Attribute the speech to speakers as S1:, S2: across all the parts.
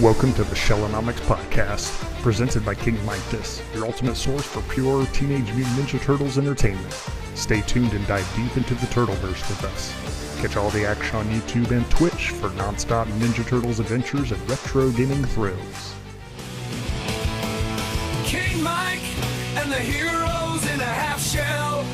S1: Welcome to the Shellonomics Podcast, presented by King Midas, your ultimate source for pure Teenage Mutant Ninja Turtles entertainment. Stay tuned and dive deep into the Turtleverse with us. Catch all the action on YouTube and Twitch for non-stop Ninja Turtles adventures and retro gaming thrills.
S2: King Mike and the heroes in a half shell.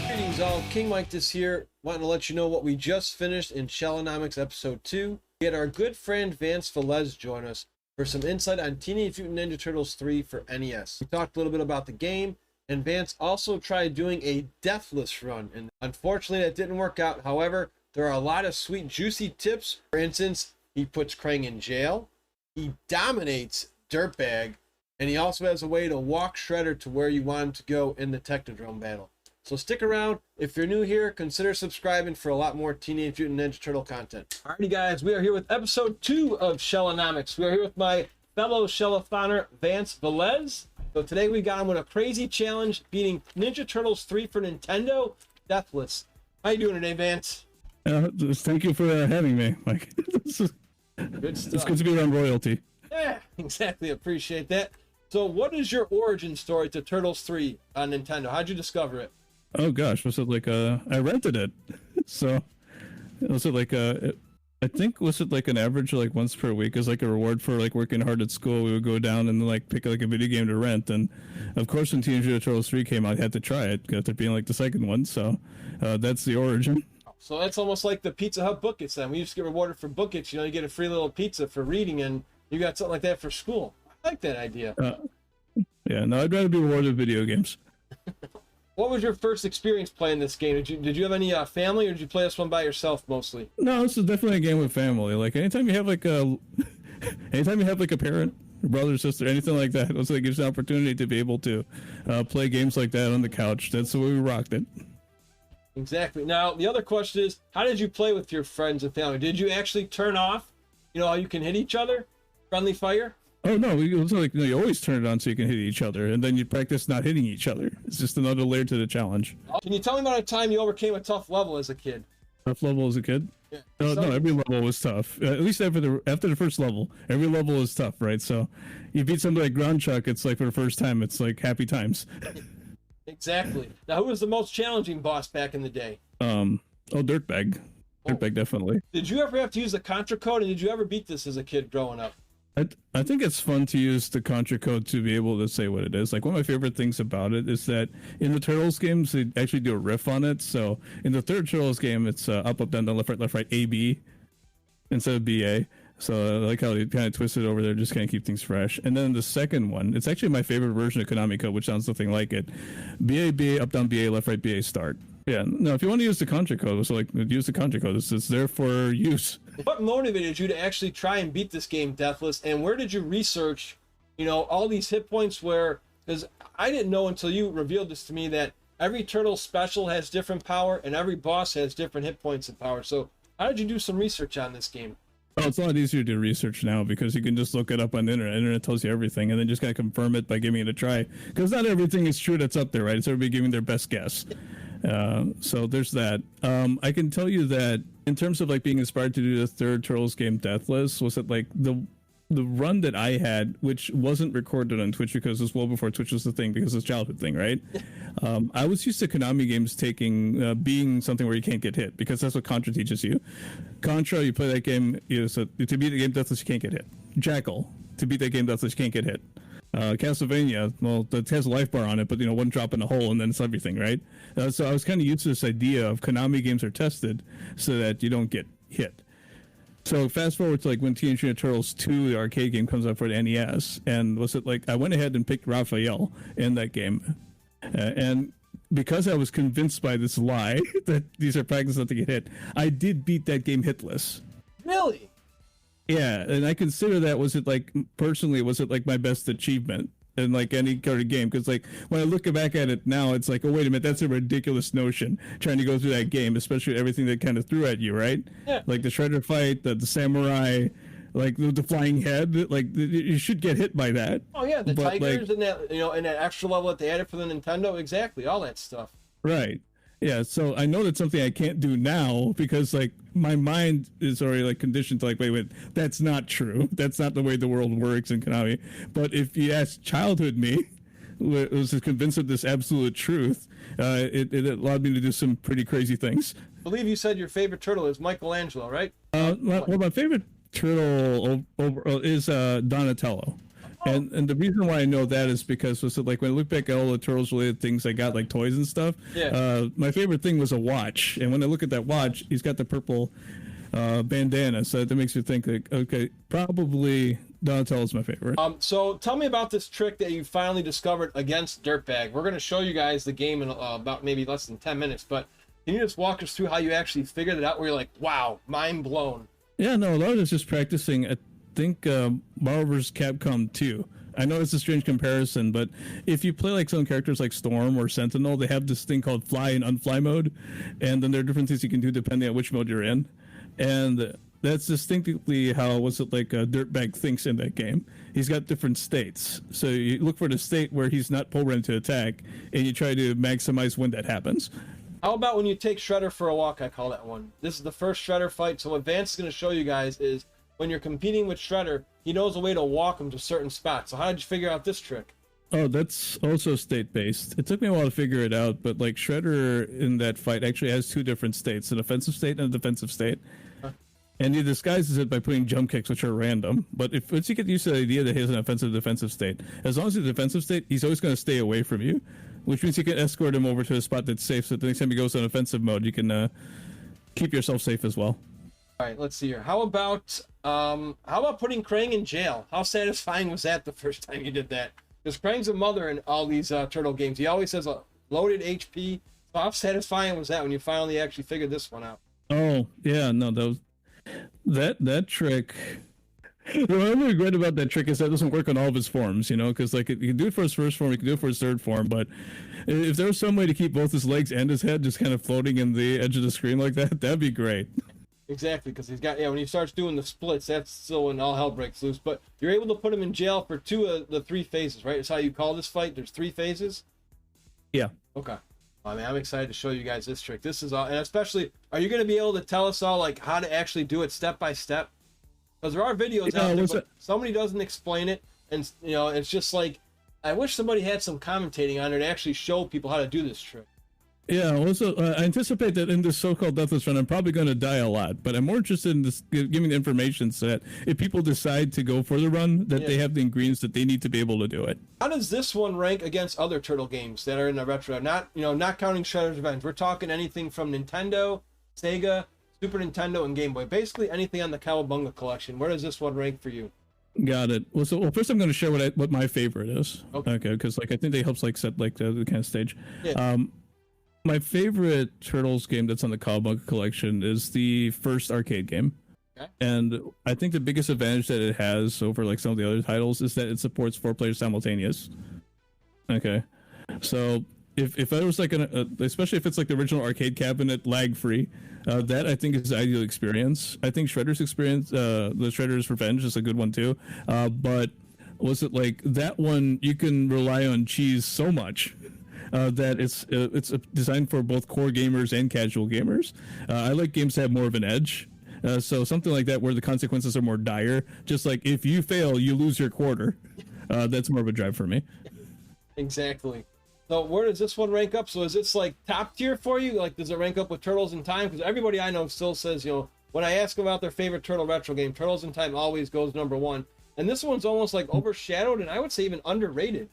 S3: Greetings all, King Mike this here, wanting to let you know what we just finished in Shellonomics episode 2. We had our good friend VanceVelez join us for some insight on Teenage Mutant Ninja Turtles 3 for NES. We talked a little bit about the game, and Vance also tried doing a deathless run, and unfortunately that didn't work out. However, there are a lot of sweet juicy tips. For instance, he puts Krang in jail, he dominates Dirtbag, and he also has a way to walk Shredder to where you want him to go in the Technodrome battle. So stick around. If you're new here, consider subscribing for a lot more Teenage Mutant Ninja Turtle content. Alrighty guys, we are here with episode 2 of Shellonomics. We are here with my fellow Shellathoner, VanceVelez. So today we got him with a crazy challenge, beating Ninja Turtles 3 for Nintendo, deathless. How you doing today, Vance?
S4: Thank you for having me, Mike.
S3: Good stuff.
S4: It's good to be around royalty.
S3: Yeah, exactly. Appreciate that. So what is your origin story to Turtles 3 on Nintendo? How'd you discover it?
S4: Oh gosh, was it like I rented it, so was it like I think was it like an average like once per week as like a reward for like working hard at school. We would go down and like pick like a video game to rent, and of course when Teenage Mutant Ninja Turtles 3 came out, I had to try it after being like the second one. So that's the origin.
S3: So that's almost like the Pizza Hut bookets then. We used to get rewarded for bookets. You know, you get a free little pizza for reading, and you got something like that for school. I like that idea.
S4: Yeah, no, I'd rather be rewarded with video games.
S3: What was your first experience playing this game? Did you have any family, or did you play this one by yourself mostly?
S4: No, this is definitely a game with family. Like anytime you have like a parent, brother, sister, anything like that, it gives you an opportunity to be able to play games like that on the couch. That's the way we rocked it.
S3: Exactly. Now the other question is, how did you play with your friends and family? Did you actually turn off, you know, how you can hit each other, friendly fire?
S4: Oh no, it was like you always turn it on so you can hit each other, and then you practice not hitting each other. It's just another layer to the challenge.
S3: Can you tell me about a time you overcame a tough level as a kid?
S4: Tough level as a kid?
S3: Yeah.
S4: No, every level was tough. At least after the first level, every level is tough, right? So you beat somebody like Ground Chuck, it's like for the first time, it's like happy times.
S3: Exactly. Now, who was the most challenging boss back in the day?
S4: Dirtbag. Dirtbag, definitely.
S3: Did you ever have to use the Contra code, and did you ever beat this as a kid growing up?
S4: I think it's fun to use the Contra code to be able to say what it is. Like one of my favorite things about it is that in the Turtles games, they actually do a riff on it. So in the third Turtles game, it's up, up, down, down, left, right, A, B instead of B, A. So I like how they kind of twist it over there, just kind of keep things fresh. And then the second one, it's actually my favorite version of Konami code, which sounds nothing like it. B, A, B, A, up, down, B, A, left, right, B, A, start. Yeah, no, if you want to use the Contra code, so like use the Contra code. It's there for use.
S3: What motivated you to actually try and beat this game deathless, and where did you research, you know, all these hit points where, because I didn't know until you revealed this to me that every turtle special has different power and every boss has different hit points and power. So how did you do some research on this game?
S4: Oh, it's a lot easier to do research now because you can just look it up on the internet. The internet tells you everything, and then just kind of confirm it by giving it a try. Because not everything is true that's up there, right? It's everybody giving their best guess. So there's that. I can tell you that in terms of like being inspired to do the third Turtles game deathless, was it like the run that I had, which wasn't recorded on Twitch because it was well before Twitch was the thing, because it's a childhood thing, right? I was used to Konami games being something where you can't get hit, because that's what Contra teaches you. Contra, you play that game, so to beat the game deathless, you can't get hit. Jackal, to beat that game deathless, you can't get hit. Castlevania, well, that has a life bar on it, but one drop in a hole and then it's everything, right? So I was kind of used to this idea of Konami games are tested so that you don't get hit. So fast forward to like when Teenage Mutant Ninja Turtles 2, the arcade game, comes out for the NES, and was it like I went ahead and picked Raphael in that game, and because I was convinced by this lie that these are practices not to get hit, I did beat that game hitless.
S3: Really?
S4: Yeah, and I consider that was it like my best achievement in like any kind of game, because like when I look back at it now, it's like, oh wait a minute, that's a ridiculous notion trying to go through that game, especially everything that kind of threw at you, right?
S3: Yeah.
S4: Like the Shredder fight, the samurai, like the flying head, like you should get hit by that.
S3: Oh yeah, the
S4: but,
S3: tigers
S4: like,
S3: and that, you know, and that extra level that they added for the Nintendo, exactly, all that stuff.
S4: Right. Yeah, so I know that's something I can't do now because like my mind is already like conditioned to like, wait, that's not true. That's not the way the world works in Konami. But if you ask childhood me, who was convinced of this absolute truth, it allowed me to do some pretty crazy things.
S3: I believe you said your favorite turtle is Michelangelo, right?
S4: Well, my favorite turtle is Donatello. And the reason why I know that is because was like when I look back at all the turtles related things I got, like toys and stuff.
S3: Yeah.
S4: My favorite thing was a watch, and when I look at that watch, he's got the purple bandana, so that makes me think like, okay, probably Donatello's my favorite.
S3: So tell me about this trick that you finally discovered against Dirtbag. We're going to show you guys the game in about maybe less than 10 minutes, but can you just walk us through how you actually figured it out where you're like, wow, mind blown?
S4: Yeah, no, a lot of it's just practicing. I think Marvel vs. Capcom 2. I know it's a strange comparison, but if you play like some characters like Storm or Sentinel, they have this thing called fly and unfly mode, and then there are different things you can do depending on which mode you're in. And that's distinctly how Dirtbag thinks in that game. He's got different states. So you look for the state where he's not programmed to attack, and you try to maximize when that happens.
S3: How about when you take Shredder for a walk? I call that one. This is the first Shredder fight. So what Vance is going to show you guys is when you're competing with Shredder, he knows a way to walk him to certain spots. So how did you figure out this trick?
S4: Oh, that's also state-based. It took me a while to figure it out, but like Shredder in that fight actually has two different states, an offensive state and a defensive state. And he disguises it by putting jump kicks, which are random. But once you get used to the idea that he has an offensive defensive state, as long as he's a defensive state, he's always going to stay away from you, which means you can escort him over to a spot that's safe. So the next time he goes on offensive mode, you can keep yourself safe as well.
S3: All right, let's see here. How about putting Krang in jail? How satisfying was that the first time you did that? Because Krang's a mother in all these turtle games. He always has a loaded HP. So how satisfying was that when you finally actually figured this one out?
S4: Oh yeah, no, that trick. The only regret about that trick is that it doesn't work on all of his forms, because like you can do it for his first form, you can do it for his third form, but if there was some way to keep both his legs and his head just kind of floating in the edge of the screen like that, that'd be great.
S3: Exactly, because he's got, when he starts doing the splits, that's still when all hell breaks loose. But you're able to put him in jail for 2 of the 3 phases, right? That's how you call this fight. There's 3 phases?
S4: Yeah.
S3: Okay. I mean, I'm excited to show you guys this trick. This is all, and especially, are you going to be able to tell us all like how to actually do it step by step? Because there are videos out there, but somebody doesn't explain it, and it's just like, I wish somebody had some commentating on it to actually show people how to do this trick.
S4: Yeah, also, I anticipate that in this so-called Deathless Run, I'm probably going to die a lot, but I'm more interested in this, giving the information so that if people decide to go for the run, that they have the ingredients that they need to be able to do it.
S3: How does this one rank against other Turtle games that are in the retro? Not counting Shredder's Revenge. We're talking anything from Nintendo, Sega, Super Nintendo, and Game Boy. Basically anything on the Cowabunga collection. Where does this one rank for you?
S4: Got it. Well, first I'm going to share what my favorite is. Okay, because like I think they help like set like the kind of stage. Yeah. My favorite Turtles game that's on the Cowabunga collection is the first arcade game. Okay. And I think the biggest advantage that it has over like some of the other titles is that it supports 4 players simultaneous. Okay. So if I was like especially if it's like the original arcade cabinet lag free, that I think is the ideal experience. I think Shredder's experience, the Shredder's Revenge is a good one too. But was it like that one you can rely on cheese so much that it's designed for both core gamers and casual gamers. I like games that have more of an edge. So something like that where the consequences are more dire. Just like if you fail, you lose your quarter. That's more of a drive for me.
S3: Exactly. So where does this one rank up? So is this like top tier for you? Like does it rank up with Turtles in Time? Because everybody I know still says, when I ask about their favorite Turtle retro game, Turtles in Time always goes number 1. And this one's almost like overshadowed and I would say even underrated.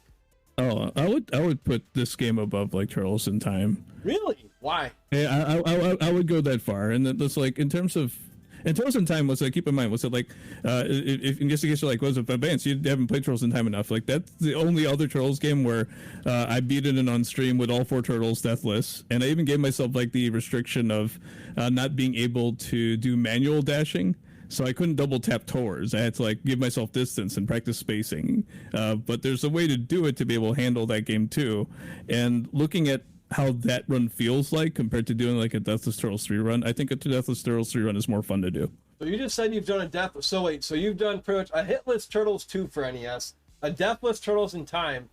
S4: Oh, I would put this game above like Turtles in Time.
S3: Really? Why?
S4: Yeah, I would go that far, and that's like in terms of. And Turtles in Time was like, keep in mind, was it like, if in case you're like, was it Vance? You haven't played Turtles in Time enough. Like that's the only other Turtles game where I beat it in on stream with all 4 Turtles deathless, and I even gave myself like the restriction of not being able to do manual dashing. So I couldn't double tap towards. I had to like give myself distance and practice spacing. But there's a way to do it to be able to handle that game too. And looking at how that run feels like compared to doing like a Deathless Turtles 3 run, I think a Deathless Turtles 3 run is more fun to do.
S3: So you just said you've done a Deathless. So wait, so you've done pretty much a Hitless Turtles 2 for NES, a Deathless Turtles in Time.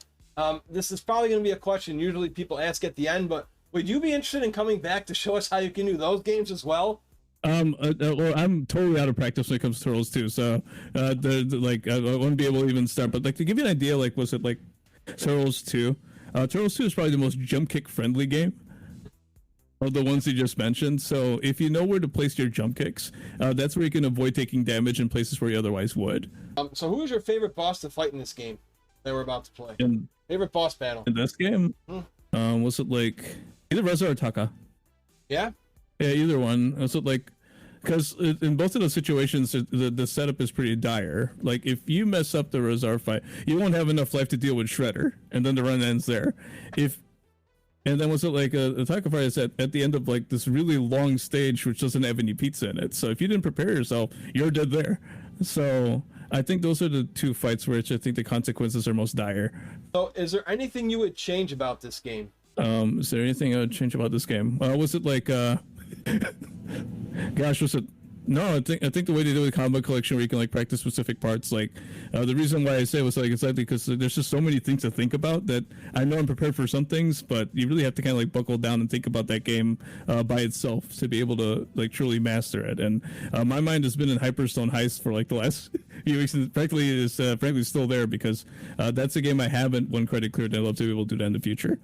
S3: This is probably going to be a question usually people ask at the end, but Would you be interested in coming back to show us how you can do those games as well?
S4: Well, I'm totally out of practice when it comes to Turtles 2, so I wouldn't be able to even start. But like to give you an idea, like was it like Turtles 2? Turtles 2 is probably the most jump kick friendly game of the ones you just mentioned. So if you know where to place your jump kicks, that's where you can avoid taking damage in places where you otherwise would.
S3: So who is your favorite boss to fight in this game that we're about to play? Favorite boss battle
S4: in this game? Was it like either Reza or Taka?
S3: Yeah,
S4: either one. Was it like, because in both of those situations, the setup is pretty dire. Like if you mess up the Razar fight, you won't have enough life to deal with Shredder, and then the run ends there. And then was it like a Taka fight is at the end of like this really long stage which doesn't have any pizza in it. So if you didn't prepare yourself, you're dead there. So I think those are the two fights which I think the consequences are most dire.
S3: So is there anything you would change about this game?
S4: Is there anything I would change about this game? Was it like gosh, was it? No, I think the way they do the combo collection where you can like practice specific parts, like the reason why I say it was like it's like because there's just so many things to think about that I know I'm prepared for some things, but you really have to kind of like buckle down and think about that game by itself to be able to like truly master it. And my mind has been in Hyperstone Heist for like the last few weeks, and frankly is frankly still there because that's a game I haven't won credit cleared, and I'd love to be able to do that in the future.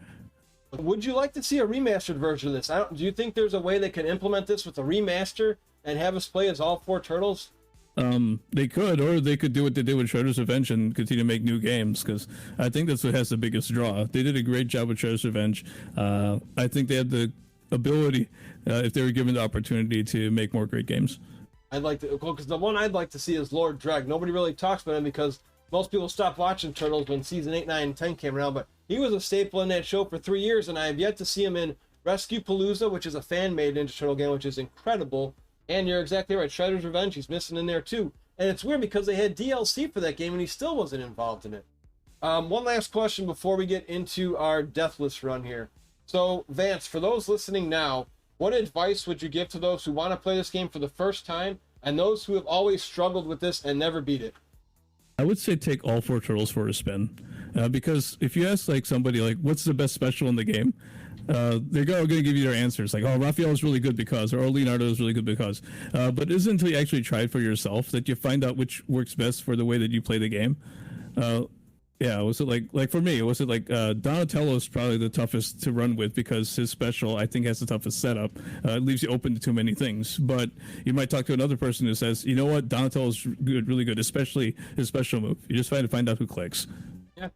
S3: Would you like to see a remastered version of this? Do you think there's a way they can implement this with a remaster and have us play as all 4 Turtles?
S4: They could, or they could do what they did with Shredder's Revenge and continue to make new games, because I think that's what has the biggest draw. They did a great job with Shredder's Revenge. I think they had the ability, if they were given the opportunity, to make more great games.
S3: I'd like to, because the one I'd like to see is Lord Dreg. Nobody really talks about him because most people stopped watching Turtles when season 8, 9, and 10 came around, but he was a staple in that show for 3 years, and I have yet to see him in Rescue Palooza, which is a fan-made Ninja Turtle game, which is incredible. And you're exactly right, Shredder's Revenge, he's missing in there too. And it's weird because they had DLC for that game and he still wasn't involved in it. One last question before we get into our Deathless run here. So, Vance, for those listening now, what advice would you give to those who want to play this game for the first time and those who have always struggled with this and never beat it?
S4: I would say take all 4 Turtles for a spin, because if you ask like somebody like what's the best special in the game, they're going to give you their answers like, oh, Raphael is really good because, or Leonardo is really good because, but it isn't until you actually try it for yourself that you find out which works best for the way that you play the game. Was it like for me, was it like Donatello is probably the toughest to run with because his special I think has the toughest setup. It leaves you open to too many things, but you might talk to another person who says, you know what, Donatello's good, really good, especially his special move. You just try to find out who clicks.
S3: Yeah.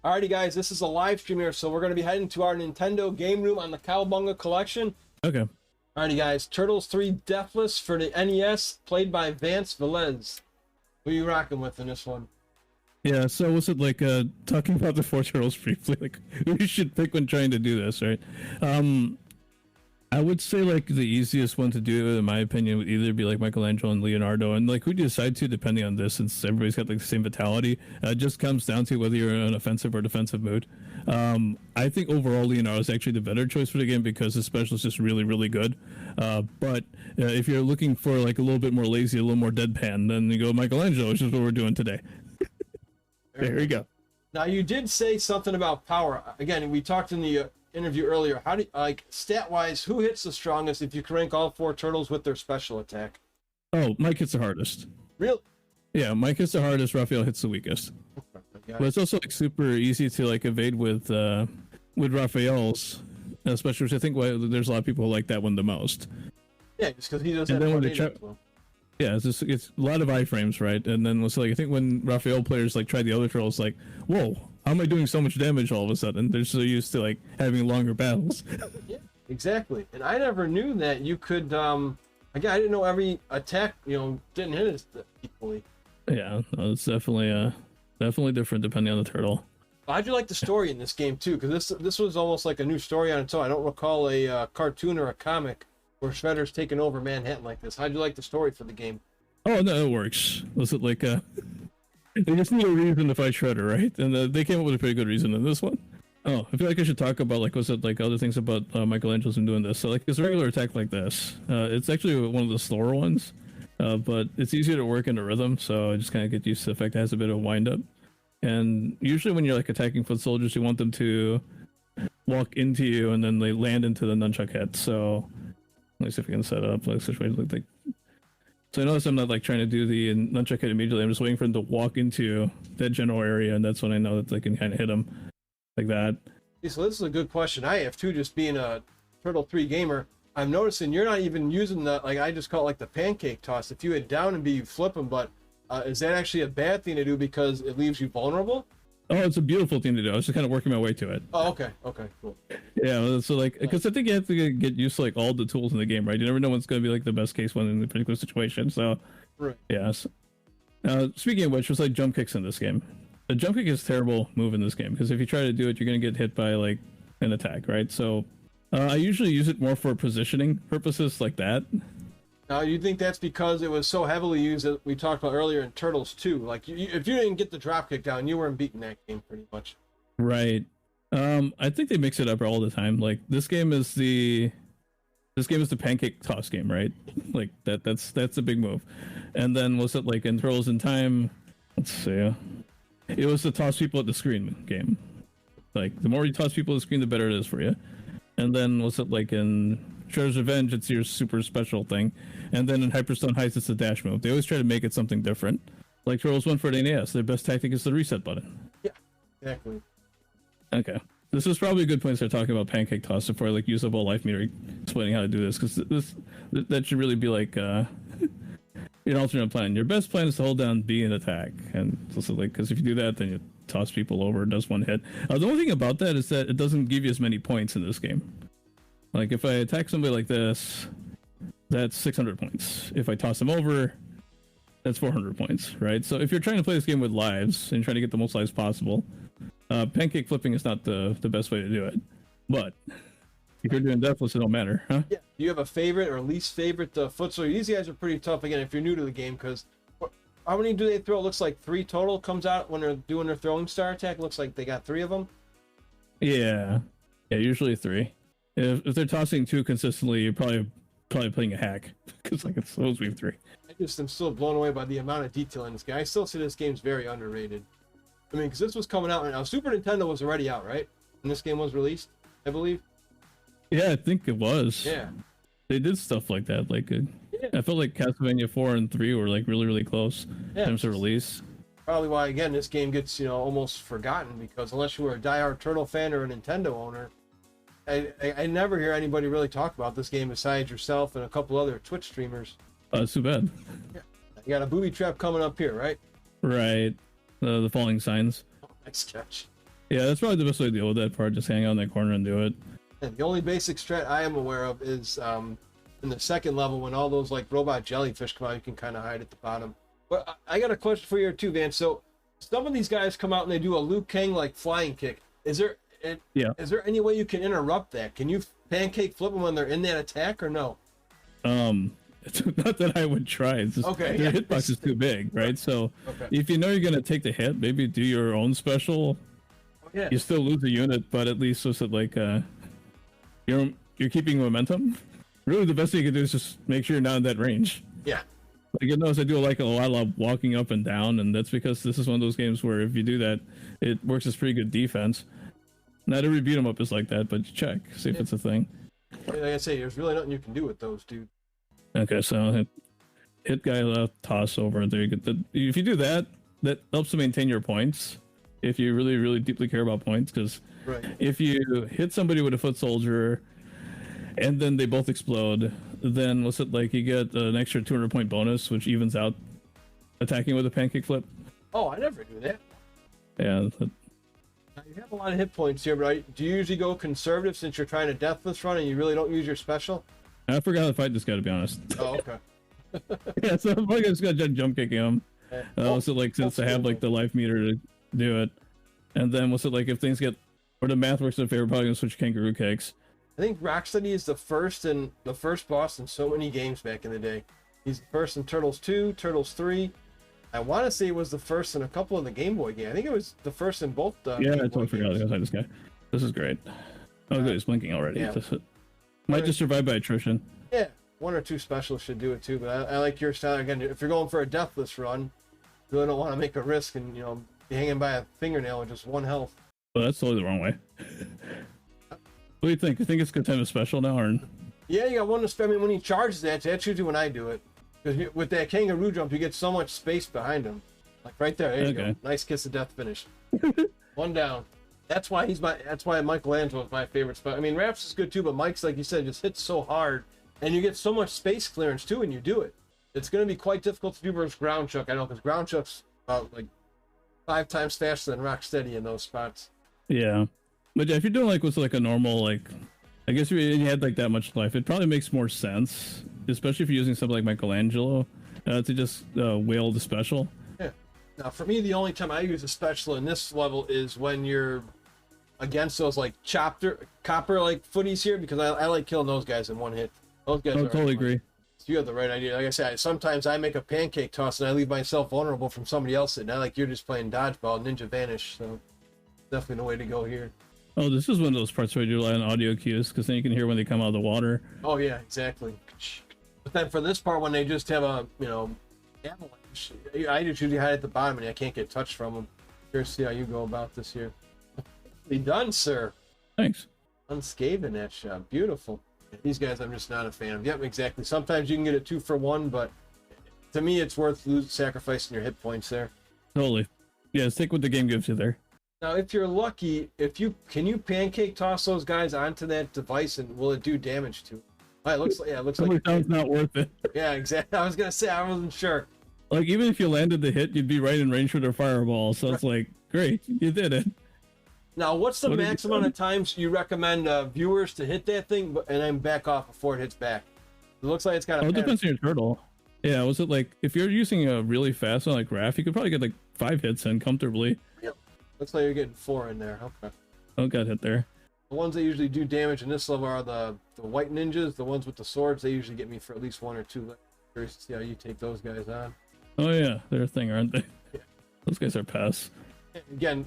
S3: Alrighty guys, this is a live stream here, so we're going to be heading to our Nintendo game room on the Cowabunga collection.
S4: Okay.
S3: Alrighty guys, Turtles 3 Deathless for the NES, played by VanceVelez. Who are you rocking with in this one?
S4: Yeah, so was it like talking about the 4 Turtles briefly, like who you should pick when trying to do this, right? I would say like the easiest one to do, in my opinion, would either be like Michelangelo and Leonardo, and like who do you decide to depending on this, since everybody's got like the same vitality. It just comes down to whether you're in an offensive or defensive mood. I think overall Leonardo is actually the better choice for the game because his special is just really, really good. But if you're looking for like a little bit more lazy, a little more deadpan, then you go Michelangelo, which is what we're doing today. There we go.
S3: Now you did say something about power. Again, we talked in the interview earlier. How do you, like stat wise, who hits the strongest if you can rank all 4 Turtles with their special attack?
S4: Oh, Mike hits the hardest.
S3: Really?
S4: Yeah, Mike hits the hardest, Raphael hits the weakest. But it's also like super easy to like evade with Raphael's, especially, which I think there's a lot of people who like that one the most.
S3: Yeah, just because he doesn't
S4: have
S3: more
S4: data as well. Yeah, it's a lot of iframes, right? And then it's like I think when Raphael players like try the other Turtles, like, whoa, how am I doing so much damage all of a sudden? They're so used to like having longer battles.
S3: Yeah, exactly. And I never knew that you could. Again, I didn't know every attack didn't hit us equally.
S4: Yeah, it's definitely different depending on the turtle.
S3: How'd you like the story in this game too? Because this was almost like a new story on its own. I don't recall a cartoon or a comic where Shredder's taking over Manhattan like this. How'd you like the story for the game?
S4: Oh no, it works. Was it like they just need a reason to fight Shredder, right? And they came up with a pretty good reason in this one. Oh, I feel like I should talk about like other things about Michelangelo's in doing this. So like his regular attack like this, it's actually one of the slower ones, but it's easier to work into rhythm. So I just kind of get used to the fact it has a bit of a wind up. And usually when you're like attacking foot soldiers, you want them to walk into you and then they land into the nunchuck hit. So let me see if we can set up like situation like. So I notice I'm not like trying to do the nunchuck hit immediately. I'm just waiting for them to walk into that general area, and that's when I know that they can kind of hit them like that.
S3: So this is a good question I have too, just being a Turtle 3 gamer. I'm noticing you're not even using the, like I just call it like the pancake toss. If you hit down and B, you flip them, but is that actually a bad thing to do because it leaves you vulnerable?
S4: Oh, it's a beautiful thing to do. I was just kind of working my way to it.
S3: Oh, okay, cool.
S4: Yeah, so like, because I think you have to get used to like all the tools in the game, right? You never know what's going to be like the best case one in the particular situation. So,
S3: right.
S4: Yes. Speaking of which, was like jump kicks in this game. The jump kick is a terrible move in this game because if you try to do it, you're going to get hit by like an attack, right? So, I usually use it more for positioning purposes like that.
S3: Now, you think that's because it was so heavily used that we talked about earlier in Turtles 2? Like, if you didn't get the drop kick down, you weren't beating that game pretty much.
S4: Right. I think they mix it up all the time. Like this game is the pancake toss game, right? Like that's a big move. And then was it like in Turtles in Time? Let's see. It was the toss people at the screen game. Like the more you toss people at the screen, the better it is for you. And then was it like in Shredder's Revenge, it's your super special thing. And then in Hyperstone Heights, it's the dash move. They always try to make it something different. Like Turtles 1 for the NES, their best tactic is the reset button.
S3: Yeah, exactly.
S4: Okay. This is probably a good point to start talking about pancake toss before I like use up all life meter explaining how to do this, because that should really be like your alternate plan. Your best plan is to hold down B and attack, and so like because if you do that, then you toss people over. It does one hit. The only thing about that is that it doesn't give you as many points in this game. Like if I attack somebody like this, that's 600 points. If I toss them over, that's 400 points, right? So if you're trying to play this game with lives and trying to get the most lives possible, pancake flipping is not the best way to do it. But if you're doing deathless, it don't matter, huh?
S3: Yeah. Do you have a favorite or least favorite foot? So these guys are pretty tough again if you're new to the game, because how many do they throw? It looks like 3 total comes out when they're doing their throwing star attack. Looks like they got 3 of them.
S4: Yeah, usually 3. If they're tossing 2 consistently, you're probably playing a hack, because like it's supposed to be 3.
S3: I just am still blown away by the amount of detail in this game. I still say this game's very underrated. I mean, because this was coming out right now. Super Nintendo was already out, right? When this game was released, I believe.
S4: Yeah, I think it was.
S3: Yeah.
S4: They did stuff like that. Like, I felt like Castlevania 4 and 3 were like really, really close in terms of release.
S3: Probably why, again, this game gets, almost forgotten, because unless you were a diehard Turtle fan or a Nintendo owner, I never hear anybody really talk about this game besides yourself and a couple other Twitch streamers.
S4: It's too bad.
S3: Yeah. You got a booby trap coming up here, right?
S4: Right. The falling signs.
S3: Oh, nice catch.
S4: Yeah, that's probably the best way to deal with that part. Just hang out in that corner and do it.
S3: And the only basic strat I am aware of is in the second level, when all those like robot jellyfish come out, you can kind of hide at the bottom. But I got a question for you too, Vance. So some of these guys come out and they do a Liu Kang like flying kick. Is there any way you can interrupt that? Can you pancake flip them when they're in that attack or no?
S4: It's not that I would try. It's just their hitbox is too big, right? So if you know you're gonna take the hit, maybe do your own special. Yeah. You still lose a unit, but at least so like you're keeping momentum. Really, the best thing you can do is just make sure you're not in that range.
S3: Yeah.
S4: Like you notice I do like a lot of walking up and down, and that's because this is one of those games where if you do that, it works as pretty good defense. Not every beat 'em up is like that, but check, see if it's a thing.
S3: Like I say, there's really nothing you can do with those, dude.
S4: Okay, so hit guy left, toss over. There you go. If you do that, that helps to maintain your points. If you really, really deeply care about points, because if you hit somebody with a foot soldier, and then they both explode, then what's it like? You get an extra 200 point bonus, which evens out attacking with a pancake flip.
S3: Oh, I never do that.
S4: Yeah.
S3: Now, you have a lot of hit points here, but do you usually go conservative since you're trying to deathless run and you really don't use your special?
S4: I forgot how to fight this guy, to be honest.
S3: Oh, okay.
S4: Yeah, so I'm probably just gonna jump kicking him. Also, like, since I have like the life meter to do it, and then what's it like if things get, or the math works in favor, probably gonna switch kangaroo kicks.
S3: I think Rocksteady is the first boss in so many games back in the day. He's the first in Turtles 2, Turtles 3. I want to say it was the first in a couple of the Game Boy games. I think it was the first in both.
S4: Yeah, I totally forgot to fight this guy. This is great. Oh, good, he's blinking already.
S3: Yeah.
S4: Might just survive by attrition.
S3: Yeah, 1 or 2 specials should do it too. But I like your style again. If you're going for a deathless run, you really don't want to make a risk and be hanging by a fingernail with just 1 health.
S4: Well, that's totally the wrong way. What do you think? You think it's good time to special now, or?
S3: Yeah, you got one to spend. I mean, when he charges that's usually when I do it. Because with that kangaroo jump, you get so much space behind him. Like right there. There you go. Nice kiss of death finish. One down. That's why Michelangelo is my favorite spot. I mean, Raps is good too, but Mike's, like you said, just hits so hard, and you get so much space clearance too when you do it. It's going to be quite difficult to do versus Ground Chuck. I know, because Ground Chuck's about like 5 times faster than Rocksteady in those spots.
S4: Yeah, but if you're doing like with like a normal, like, I guess if you had like that much life, it probably makes more sense, especially if you're using something like Michelangelo, to just whale the special.
S3: Yeah. Now, for me, the only time I use a special in this level is when you're against those like copper like footies here, because I like killing those guys in one hit. Those guys.
S4: I totally agree.
S3: So you have the right idea. Like I said, sometimes I make a pancake toss and I leave myself vulnerable from somebody else. And I like you're just playing dodgeball, ninja vanish. So definitely the way to go here.
S4: Oh, this is one of those parts where you rely on audio cues, because then you can hear when they come out of the water.
S3: Oh yeah, exactly. But then for this part, when they just have a avalanche, I just usually hide at the bottom and I can't get touched from them. Here's see how you go about this here. Be done, sir.
S4: Thanks.
S3: Unscathed in that shot. Beautiful. These guys I'm just not a fan of. Yep, exactly. Sometimes you can get a 2 for 1, but to me it's worth sacrificing your hit points there.
S4: Totally. Yeah, stick with the game gives you there.
S3: Now, if you're lucky, can you pancake toss those guys onto that device, and will it do damage to it? Oh, it looks like
S4: sounds not worth it.
S3: Yeah, exactly. I was gonna say I wasn't sure.
S4: Like, even if you landed the hit, you'd be right in range for their fireball. So it's like, great, you did it.
S3: Now, what's the max amount of times you recommend viewers to hit that thing, and then back off before it hits back? It looks like it's got a.
S4: Oh, it depends on your turtle. Yeah, was it like, if you're using a really fast one like Raph, you could probably get like 5 hits in comfortably.
S3: Yep. Looks like you're getting 4 in there. Okay.
S4: Oh, got hit there.
S3: The ones that usually do damage in this level are the white ninjas. The ones with the swords, they usually get me for at least 1 or 2. Curious to see how you take those guys on.
S4: Oh yeah, they're a thing, aren't they?
S3: Yeah.
S4: Those guys are pass.
S3: Again,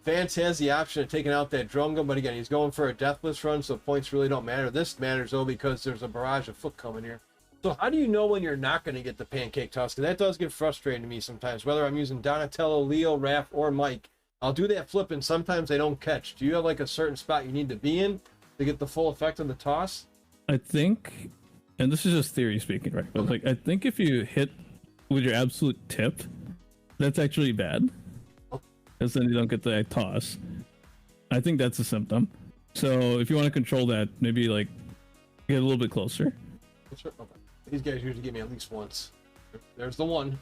S3: Vance has the option of taking out that drum gun, but again, he's going for a deathless run, so points really don't matter. This matters though because there's a barrage of foot coming here. So how do you know when you're not going to get the pancake toss? Because that does get frustrating to me sometimes. Whether I'm using Donatello, Leo, Raph, or Mike, I'll do that flip, and sometimes they don't catch. Do you have like a certain spot you need to be in to get the full effect of the toss?
S4: I think, and this is just theory speaking, right? But like, I think if you hit with your absolute tip, that's actually bad, because then you don't get the toss. I think that's a symptom. So if you want to control that, maybe like get a little bit closer.
S3: Okay. These guys usually get me at least once. There's the one.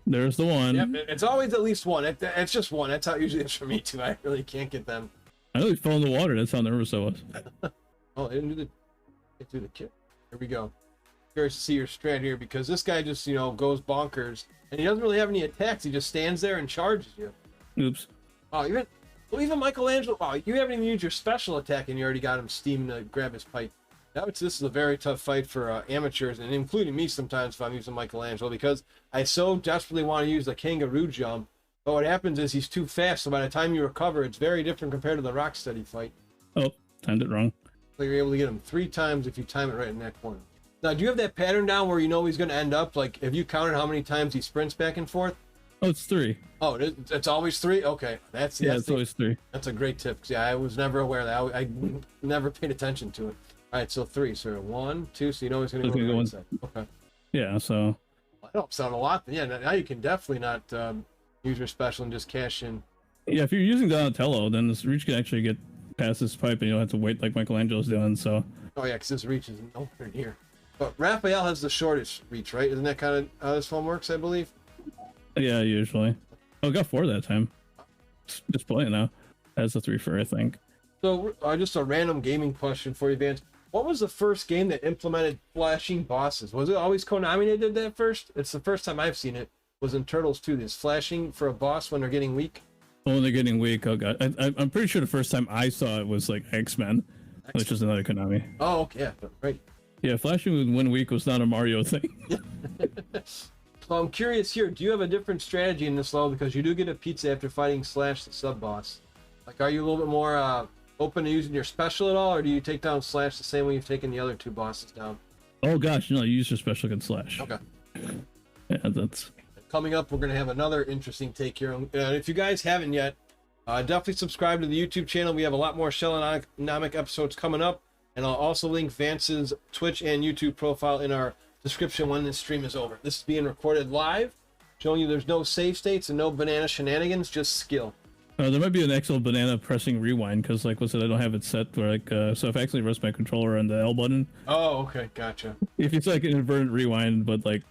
S4: There's the one.
S3: Yep, it's always at least one. It's just one. That's how it usually is for me too. I really can't get them.
S4: I know he fell in the water. That's how nervous I was.
S3: Oh, they didn't do the kick. Here we go. Curious to see your strat here, because this guy just goes bonkers, and he doesn't really have any attacks. He just stands there and charges you.
S4: Oops.
S3: Oh, even Michelangelo. Oh, you haven't even used your special attack, and you already got him steaming to grab his pipe. This is a very tough fight for amateurs, and including me sometimes if I'm using Michelangelo, because I so desperately want to use the kangaroo jump. But what happens is he's too fast, so by the time you recover, it's very different compared to the Rocksteady fight.
S4: Oh, timed it wrong.
S3: So you're able to get him 3 times if you time it right in that corner. Now, do you have that pattern down where you know he's going to end up? Like, have you counted how many times he sprints back and forth?
S4: Oh, it's 3.
S3: Oh, it's always 3? Okay. It's
S4: always 3.
S3: That's a great tip. Yeah, I was never aware of that. I never paid attention to it. All right, so 3, sir. 1, 2, so you know he's going to go to the right side. Okay.
S4: Yeah, so.
S3: Well, that helps out a lot. Yeah, now you can definitely not use your special and just cash in.
S4: Yeah, if you're using Donatello, then this reach can actually get past this pipe, and you don't have to wait like Michelangelo's doing, so.
S3: Oh, yeah, because this reach is nowhere near. But Raphael has the shortest reach, right? Isn't that kind of how this one works, I believe?
S4: Yeah, usually. Oh, I got 4 that time. Just playing now. That's a 3 for, I think.
S3: So, just a random gaming question for you, Vance. What was the first game that implemented flashing bosses? Was it always Konami that did that first? It's the first time I've seen it. Was in Turtles 2. This flashing for a boss when they're getting weak.
S4: Oh, when they're getting weak. Oh, God. I'm pretty sure the first time I saw it was like X-Men, which is another Konami.
S3: Oh, okay. Yeah, right.
S4: Yeah, flashing when weak was not a Mario thing.
S3: So I'm curious here, do you have a different strategy in this level? Because you do get a pizza after fighting Slash, the sub-boss. Like, are you a little bit more open to using your special at all, or do you take down Slash the same way you've taken the other 2 bosses down?
S4: Oh gosh, no, you use your special against Slash.
S3: Okay.
S4: Yeah, that's...
S3: Coming up, we're going to have another interesting take here. If you guys haven't yet, Definitely subscribe to the YouTube channel. We have a lot more Shellonomic episodes coming up. And I'll also link Vance's Twitch and YouTube profile in our description when this stream is over. This is being recorded live, showing you there's no save states and no banana shenanigans, just skill.
S4: There might be an actual banana pressing rewind because, like, what's it? I don't have it set where, like, so if I actually rest my controller on the L button.
S3: Oh, okay, gotcha.
S4: If it's like an inverted rewind, but like,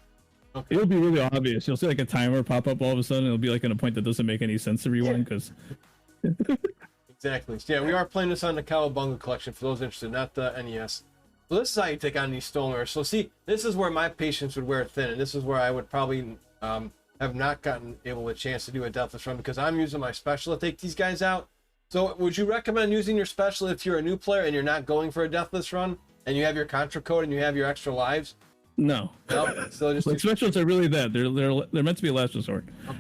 S3: okay.
S4: It'll be really obvious. You'll see like a timer pop up all of a sudden. It'll be like in a point that doesn't make any sense to rewind because.
S3: Exactly. Yeah, we are playing this on the Cowabunga collection for those interested, not the NES. So this is how you take on these stoners. So see, this is where my patience would wear thin, and this is where I would probably have not gotten able a chance to do a deathless run because I'm using my special to take these guys out. So would you recommend using your special if you're a new player and you're not going for a deathless run and you have your contra code and you have your extra lives?
S4: No.
S3: No. So just
S4: like specials are really that. They're meant to be a last resort.
S3: Okay.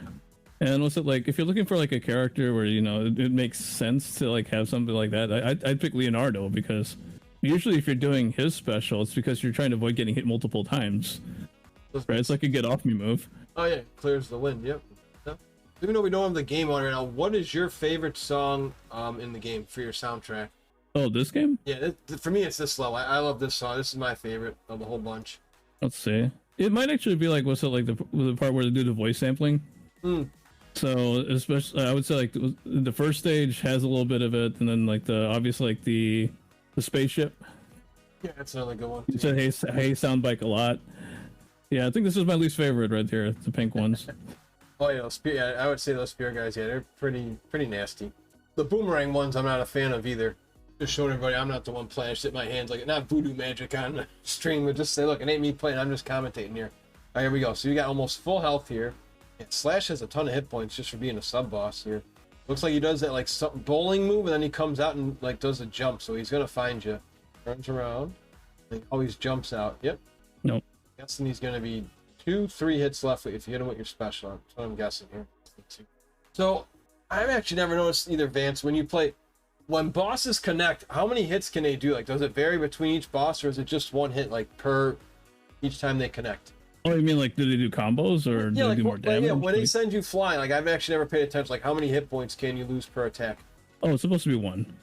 S4: And what's it like if you're looking for like a character where it makes sense to like have something like that? I'd pick Leonardo because usually if you're doing his special, it's because you're trying to avoid getting hit multiple times. Right? It's like a get off me move.
S3: Oh yeah, clears the wind. Yep. Even though we don't have the game on right now, what is your favorite song in the game for your soundtrack?
S4: Oh, this game?
S3: Yeah, for me it's this level. I love this song. This is my favorite of the whole bunch.
S4: Let's see. It might actually be like what's it like the part where they do the voice sampling. So especially, I would say like the first stage has a little bit of it, and then like obviously like the spaceship.
S3: Yeah, that's another good one.
S4: You said hey sound bike a lot. Yeah, I think this is my least favorite right here, the pink ones.
S3: Oh yeah, I would say those spear guys. Yeah, they're pretty nasty. The boomerang ones, I'm not a fan of either. Just showing everybody I'm not the one playing. I just hit my hands like not voodoo magic on the stream, but just say, look, it ain't me playing. I'm just commentating here. All right, here we go. So you got almost full health here. And Slash has a ton of hit points just for being a sub boss here. Looks like he does that like bowling move, and then he comes out and like does a jump. So he's gonna find you. Turns around. And always jumps out. Yep.
S4: Nope.
S3: Guessing he's gonna be 2-3 hits left if you hit him with your special. That's what I'm guessing here. So I've actually never noticed either, Vance, when bosses connect, how many hits can they do? Like, does it vary between each boss, or is it just one hit like per each time they connect?
S4: Oh, you mean like do they do combos or do they do more damage?
S3: Yeah, when they send you flying, like I've actually never paid attention. Like, how many hit points can you lose per attack?
S4: Oh, it's supposed to be 1.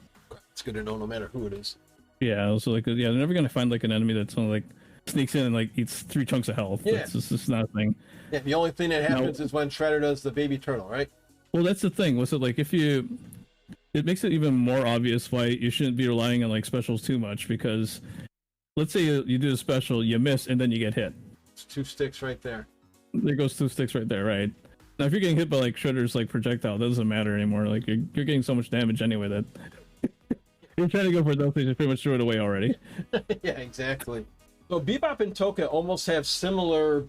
S3: It's good to know, no matter who it is.
S4: Yeah, so like they're never gonna find like an enemy that's only like sneaks in and like eats 3 chunks of health.
S3: Yeah,
S4: it's just not a thing.
S3: Yeah, the only thing that happens is when Shredder does the baby turtle, right?
S4: Well, that's the thing. Was it like it makes it even more obvious why you shouldn't be relying on like specials too much, because let's say you do a special, you miss, and then you get hit.
S3: It's 2 sticks right there.
S4: There goes 2 sticks right there, right? Now, if you're getting hit by like Shredder's like projectile, that doesn't matter anymore. Like you're getting so much damage anyway that you're trying to go for those things, you pretty much threw it away already.
S3: Yeah, exactly. So Bebop and Toka almost have similar,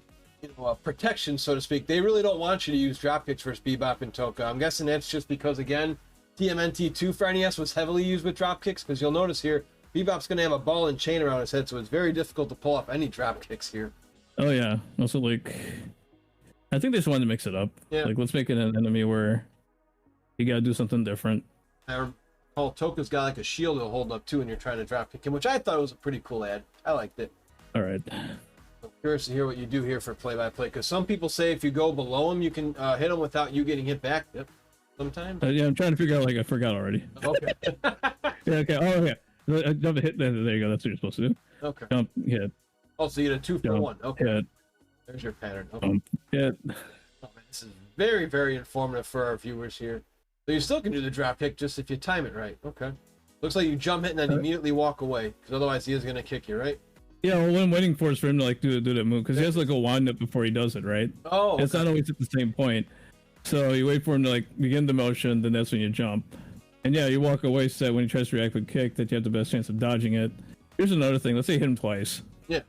S3: protection, so to speak. They really don't want you to use dropkicks versus Bebop and Toka. I'm guessing that's just because, again, TMNT 2 for NES was heavily used with dropkicks, because you'll notice here, Bebop's going to have a ball and chain around his head, so it's very difficult to pull off any dropkicks here.
S4: Oh yeah, also like, I think they just wanted to mix it up.
S3: Yeah.
S4: Like, let's make it an enemy where you gotta do something different.
S3: I recall Toka's got like a shield he'll hold up too, and you're trying to dropkick him, which I thought was a pretty cool ad. I liked it.
S4: All right.
S3: I'm curious to hear what you do here for play-by-play, because some people say if you go below him, you can hit him without you getting hit back. Yep. Sometimes.
S4: Yeah, I'm trying to figure out. Like, I forgot already.
S3: Okay.
S4: Yeah. Okay. Oh yeah. Jump, hit. There you go. That's what you're supposed to do.
S3: Okay.
S4: Jump, hit.
S3: Oh, so you get a 2 for
S4: Jump,
S3: 1. Okay.
S4: Hit.
S3: There's your pattern. Okay.
S4: Hit.
S3: Oh, man, this is very, very informative for our viewers here. So you still can do the drop kick just if you time it right. Okay. Looks like you jump hit and then immediately walk away, because otherwise he is going to kick you, right?
S4: Yeah, well, what I'm waiting for is for him to like do that move, because he has like a wind up before he does it, right?
S3: Oh, okay.
S4: It's not always at the same point. So you wait for him to like begin the motion, then that's when you jump. And yeah, you walk away so that when he tries to react with kick, that you have the best chance of dodging it. Here's another thing. Let's say you hit him twice.
S3: Yeah.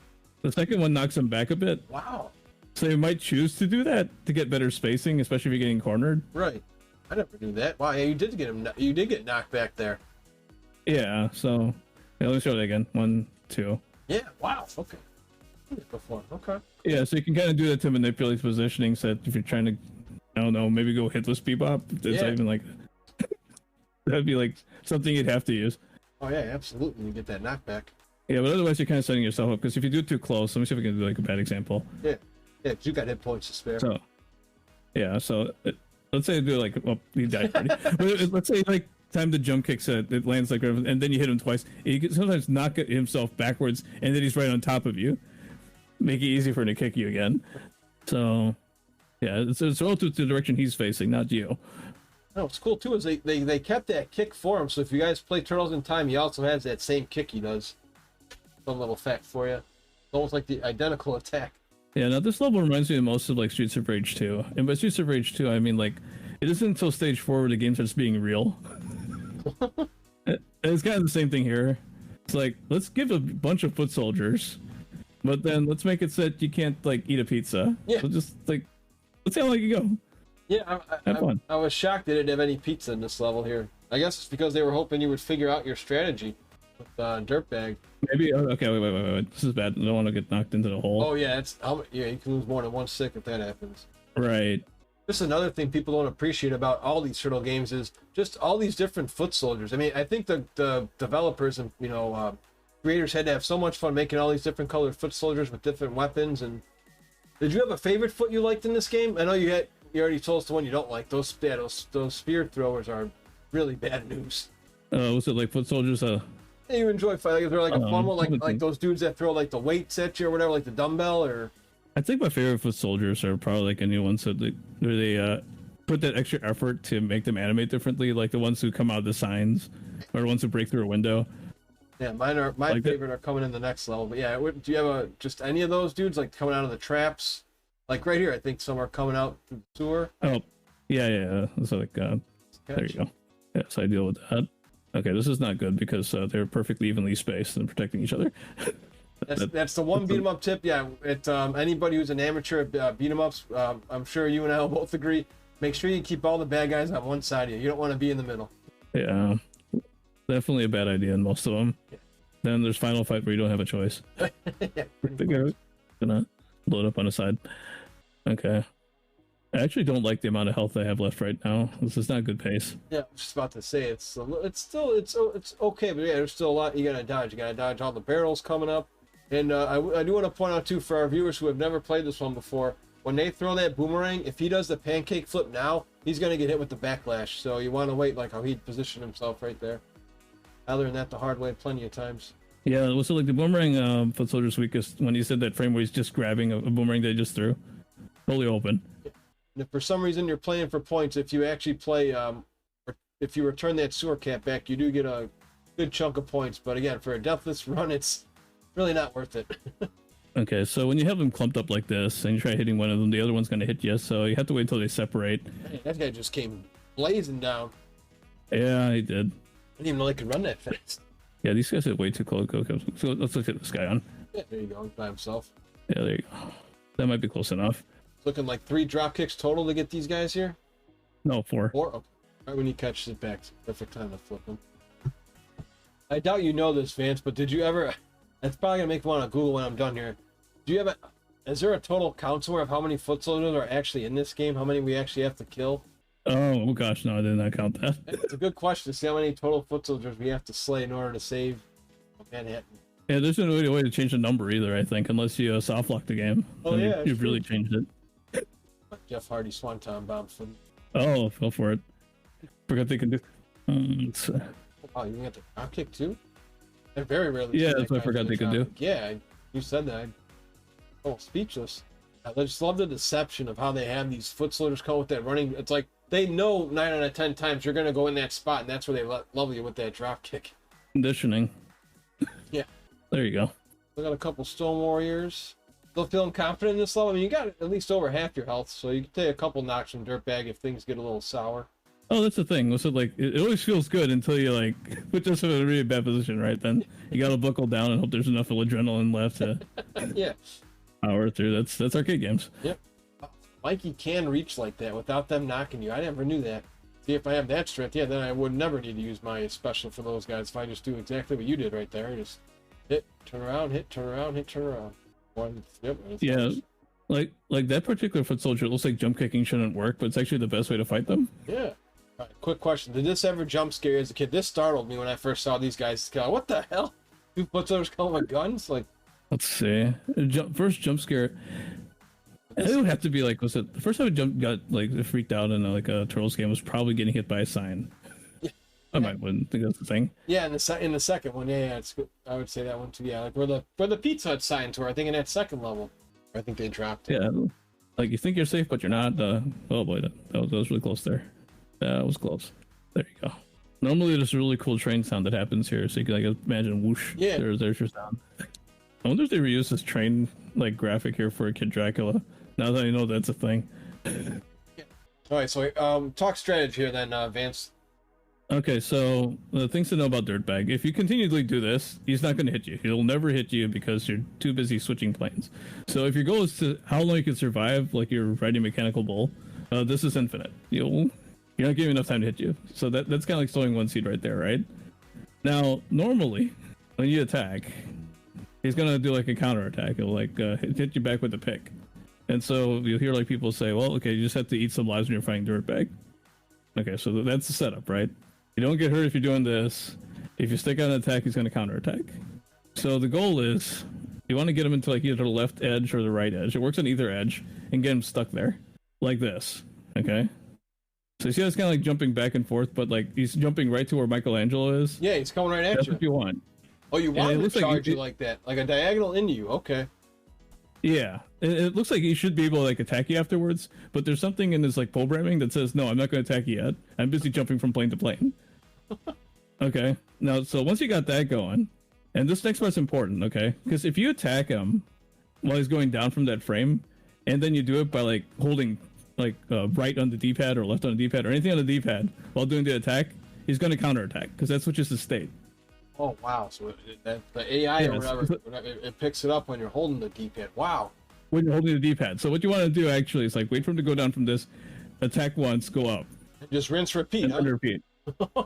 S4: The second one knocks him back a bit.
S3: Wow.
S4: So you might choose to do that to get better spacing, especially if you're getting cornered.
S3: Right. I never knew that. Wow, yeah, you did get knocked back there.
S4: Yeah, so yeah, let me show that again. 1, 2.
S3: Yeah, wow. Okay. Before. Okay.
S4: Yeah, so you can kind of do that to manipulate positioning, so that if you're trying to, I don't know, maybe go hitless Bebop. It's not even like that'd be like something you'd have to use.
S3: Oh yeah, absolutely. You get that knockback.
S4: Yeah, but otherwise you're kind of setting yourself up, because if you do it too close, let me see if we can do like a bad example.
S3: Yeah, 'cause you got hit points to spare.
S4: So, yeah, so let's say I do like, well, he died already. But let's say like time the jump kicks it lands like, and then you hit him twice. He can sometimes knock himself backwards, and then he's right on top of you, make it easy for him to kick you again. So yeah, it's relative to the direction he's facing, not you.
S3: Oh, what's cool too is they kept that kick for him. So if you guys play Turtles in Time, he also has that same kick he does. Some little fact for you. It's almost like the identical attack.
S4: Yeah, now this level reminds me the most of like Streets of Rage 2. And by Streets of Rage 2, I mean like it isn't until stage 4 where the game starts being real. It's kind of the same thing here. It's like, let's give a bunch of foot soldiers, but then let's make it so that you can't like eat a pizza.
S3: Yeah.
S4: So just like, let's see how long you go.
S3: Yeah,
S4: Have fun.
S3: I was shocked they didn't have any pizza in this level here. I guess it's because they were hoping you would figure out your strategy with Dirtbag.
S4: Maybe, okay, wait. This is bad. I don't want to get knocked into the hole.
S3: Oh yeah, yeah, you can lose more than one stick if that happens.
S4: Right.
S3: Just another thing people don't appreciate about all these turtle games is just all these different foot soldiers. I mean, I think the developers and creators had to have so much fun making all these different colored foot soldiers with different weapons. And did you have a favorite foot you liked in this game? I know you already told us the one you don't like. Those spear throwers are really bad news.
S4: Was it like foot soldiers?
S3: You enjoy fighting? Like, they're like a fun one, like those dudes that throw like the weights at you or whatever, like the dumbbell or.
S4: I think my favorite foot soldiers are probably like any ones that they put that extra effort to make them animate differently, like the ones who come out of the signs or the ones who break through a window.
S3: Yeah, my like favorite are coming in the next level. But yeah, do you have just any of those dudes like coming out of the traps? Like right here, I think some are coming out through the sewer.
S4: Oh, yeah. So like, there you go. Yeah, so I deal with that. Okay, this is not good because they're perfectly evenly spaced and protecting each other.
S3: That's the one beat 'em up tip. Yeah, anybody who's an amateur at beat 'em ups, I'm sure you and I will both agree. Make sure you keep all the bad guys on one side of you. You don't want to be in the middle.
S4: Yeah, definitely a bad idea in most of them. Yeah. Then there's Final Fight where you don't have a choice.
S3: Yeah,
S4: gonna load up on the side. Okay. I actually don't like the amount of health I have left right now. This is not good pace.
S3: Yeah, I was just about to say it's okay, but yeah, there's still a lot you gotta dodge. You gotta dodge all the barrels coming up. And I do want to point out too, for our viewers who have never played this one before, when they throw that boomerang, if he does the pancake flip now, he's gonna get hit with the backlash. So you want to wait like how he'd position himself right there. I learned that the hard way plenty of times.
S4: Yeah, it was like the boomerang foot soldier's weakest when you said that frame where he's just grabbing a boomerang they just threw, totally open.
S3: And if for some reason you're playing for points, if you actually play, if you return that sewer cat back, you do get a good chunk of points. But again, for a deathless run, it's really not worth it.
S4: Okay, so when you have them clumped up like this and you try hitting one of them, the other one's going to hit you, so you have to wait until they separate.
S3: Hey, that guy just came blazing down.
S4: Yeah, he did.
S3: I didn't even know they could run that fast.
S4: Yeah, these guys are way too close. So let's look at this guy on.
S3: Yeah, there you go, by himself.
S4: Yeah, there you go. That might be close enough.
S3: It's looking like 3 drop kicks total to get these guys here.
S4: No, 4.
S3: 4? Okay. Right when he catches it back, it's the perfect time to flip him. I doubt you know this, Vance, but did you ever... That's probably going to make me want to Google when I'm done here. Do you have a... Is there a total count somewhere of how many foot soldiers are actually in this game? How many we actually have to kill?
S4: Oh gosh, no, I did not count that.
S3: It's a good question to see how many total foot soldiers we have to slay in order to save Manhattan.
S4: Yeah, there's no way to change the number either, I think, unless you soft lock the game.
S3: Oh, yeah.
S4: You've really changed it.
S3: Jeff Hardy Swanton Bomb for...
S4: Oh, go for it. Forgot they could do...
S3: Oh, you got the drop kick too? They're very rarely...
S4: Yeah, that's what I forgot they could do.
S3: Yeah, you said that. Oh, speechless. I just love the deception of how they have these foot soldiers come with that running. It's like they know 9 out of 10 times you're going to go in that spot, and that's where they level you with that drop kick.
S4: Conditioning.
S3: Yeah.
S4: There you go.
S3: We got a couple Stone Warriors. Still feeling confident in this level? I mean, you got at least over half your health, so you can take a couple knocks from Dirtbag if things get a little sour.
S4: Oh, that's the thing. Was it like it always feels good until you like put yourself in a really bad position, right? Then you gotta buckle down and hope there's enough adrenaline left to
S3: yeah,
S4: power through. That's arcade games.
S3: Yep. Mikey can reach like that without them knocking you. I never knew that. See, if I have that strength, yeah, then I would never need to use my special for those guys. If I just do exactly what you did right there, just hit, turn around, hit, turn around, hit, turn around. Yep.
S4: Yeah. Like that particular foot soldier, it looks like jump kicking shouldn't work, but it's actually the best way to fight them.
S3: Yeah. All right, quick question. Did this ever jump scare you as a kid? This startled me when I first saw these guys. What the hell? 2 foot soldiers come with guns? Like,
S4: let's see. First jump scare. It would have to be like, was it the first time I got like freaked out in like a Turtles game was probably getting hit by a sign. I wouldn't think that's the thing.
S3: Yeah, in the second one, yeah, it's good. I would say that one too. Yeah, like where the Pizza Hut signs were, I think in that second level, I think they dropped it.
S4: Yeah, like you think you're safe, but you're not. Oh boy, that was really close there. That was close. There you go. Normally, there's a really cool train sound that happens here, so you can like imagine whoosh.
S3: Yeah.
S4: There's your sound. I wonder if they reuse this train like graphic here for Kid Dracula. Now that I know that's a thing.
S3: Yeah. All right, so talk strategy here then, Vance.
S4: Okay, so the things to know about Dirtbag. If you continually do this, he's not going to hit you. He'll never hit you because you're too busy switching planes. So if your goal is to how long you can survive, like you're riding a mechanical bull, this is infinite. You're not giving enough time to hit you. So that's kind of like sowing one seed right there, right? Now, normally, when you attack, he's going to do like a counter attack. He'll like hit you back with a pick. And so you'll hear like people say, well, okay, you just have to eat some lives when you're fighting Dirtbag. Okay, so that's the setup, right? You don't get hurt if you're doing this. If you stick out an attack, he's going to counterattack. So the goal is you want to get him into like either the left edge or the right edge. It works on either edge and get him stuck there like this. Okay. So you see, that's kind of like jumping back and forth, but like he's jumping right to where Michelangelo is.
S3: Yeah, he's coming right at
S4: That's
S3: you.
S4: what you want.
S3: Oh, you want him to charge you
S4: like
S3: like that, like a diagonal into you? Okay.
S4: Yeah, it looks like he should be able to like attack you afterwards, but there's something in his like programming that says, no, I'm not going to attack you yet. I'm busy jumping from plane to plane. Okay, now, so once you got that going, and this next part's important, okay? Because if you attack him while he's going down from that frame, and then you do it by like holding like right on the D-pad or left on the D-pad or anything on the D-pad while doing the attack, he's going to counterattack because that switches the state.
S3: Oh wow! So the AI or whatever, it picks it up when you're holding the D-pad. Wow.
S4: When you're holding the D-pad. So what you want to do actually is like wait for him to go down from this, attack once, go up,
S3: just rinse, repeat.
S4: and then repeat.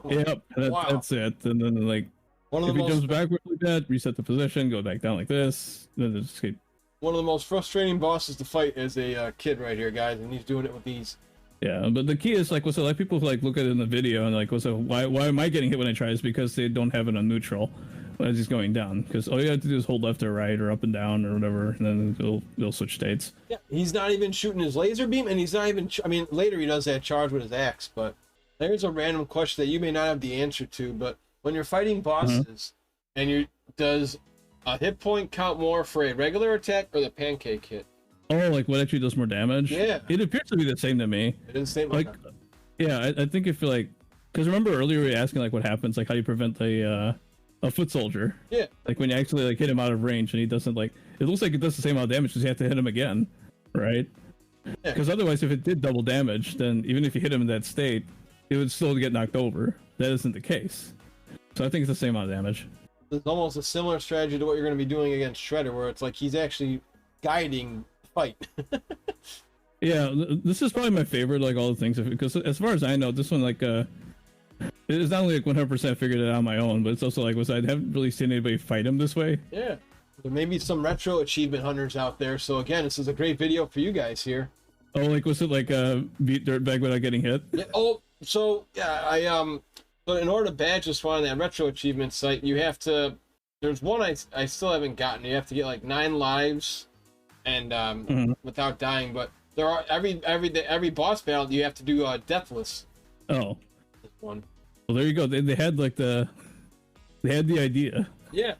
S4: Yep, that's it. And then like if he jumps backwards like that, reset the position, go back down like this, then just escape.
S3: One of the most frustrating bosses to fight as a kid right here, guys, and he's doing it with these.
S4: Yeah, but the key is like, what's like people like look at it in the video and like, why am I getting hit when I try? Is because they don't have it on neutral as he's going down. Because all you have to do is hold left or right or up and down or whatever, and then they'll switch states.
S3: Yeah, he's not even shooting his laser beam, and he's not even. I mean, later he does that charge with his axe. But there's a random question that you may not have the answer to. But when you're fighting bosses, and does a hit point count more for a regular attack or the pancake hit?
S4: Oh, like what actually does more damage?
S3: Yeah.
S4: It appears to be the same to me.
S3: It is the same.
S4: Like, yeah, I think if like, because remember earlier we were asking like what happens, like how you prevent a foot soldier.
S3: Yeah.
S4: Like when you actually like hit him out of range and he doesn't like, it looks like it does the same amount of damage because you have to hit him again, right? Because otherwise, if it did double damage, then even if you hit him in that state, it would still get knocked over. That isn't the case. So I think it's the same amount of damage.
S3: It's almost a similar strategy to what you're going to be doing against Shredder, where it's like he's actually guiding fight.
S4: Yeah, this is probably my favorite, like all the things, because as far as I know, this one like it's not only like 100% figured it out on my own, but it's also like I haven't really seen anybody fight him this way.
S3: Yeah, there may be some retro achievement hunters out there. So again, this is a great video for you guys here.
S4: Oh, like was it like beat Dirtbag without getting hit?
S3: Yeah, oh, so yeah, but in order to badge this one on that retro achievement site, you have to. There's one I still haven't gotten. You have to get like 9 lives, and without dying. But there are every boss battle you have to do deathless.
S4: Oh,
S3: this one.
S4: Well, there you go. They had like they had the idea.
S3: Yeah.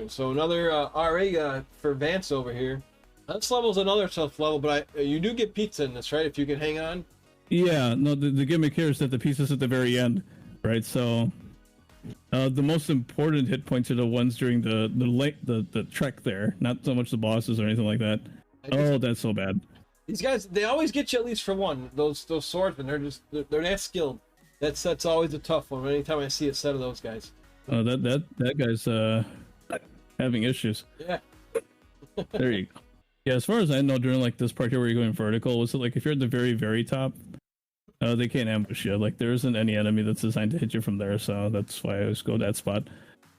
S3: So another RA for Vance over here. This level's another tough level, but you do get pizza in this, right? If you can hang on.
S4: Yeah. No, the gimmick here is that the pizza's at the very end, right? So the most important hit points are the ones during the trek there, not so much the bosses or anything like that. Oh, that's so bad.
S3: These guys, they always get you at least for one. Those swordsmen, they're that skilled. That's always a tough one. Anytime I see a set of those guys.
S4: Oh, that guy's having issues.
S3: Yeah.
S4: There you go. Yeah, as far as I know, during like this part here where you're going vertical, was it like if you're at the very, very top, they can't ambush you. Like there isn't any enemy that's designed to hit you from there, so that's why I always go that spot.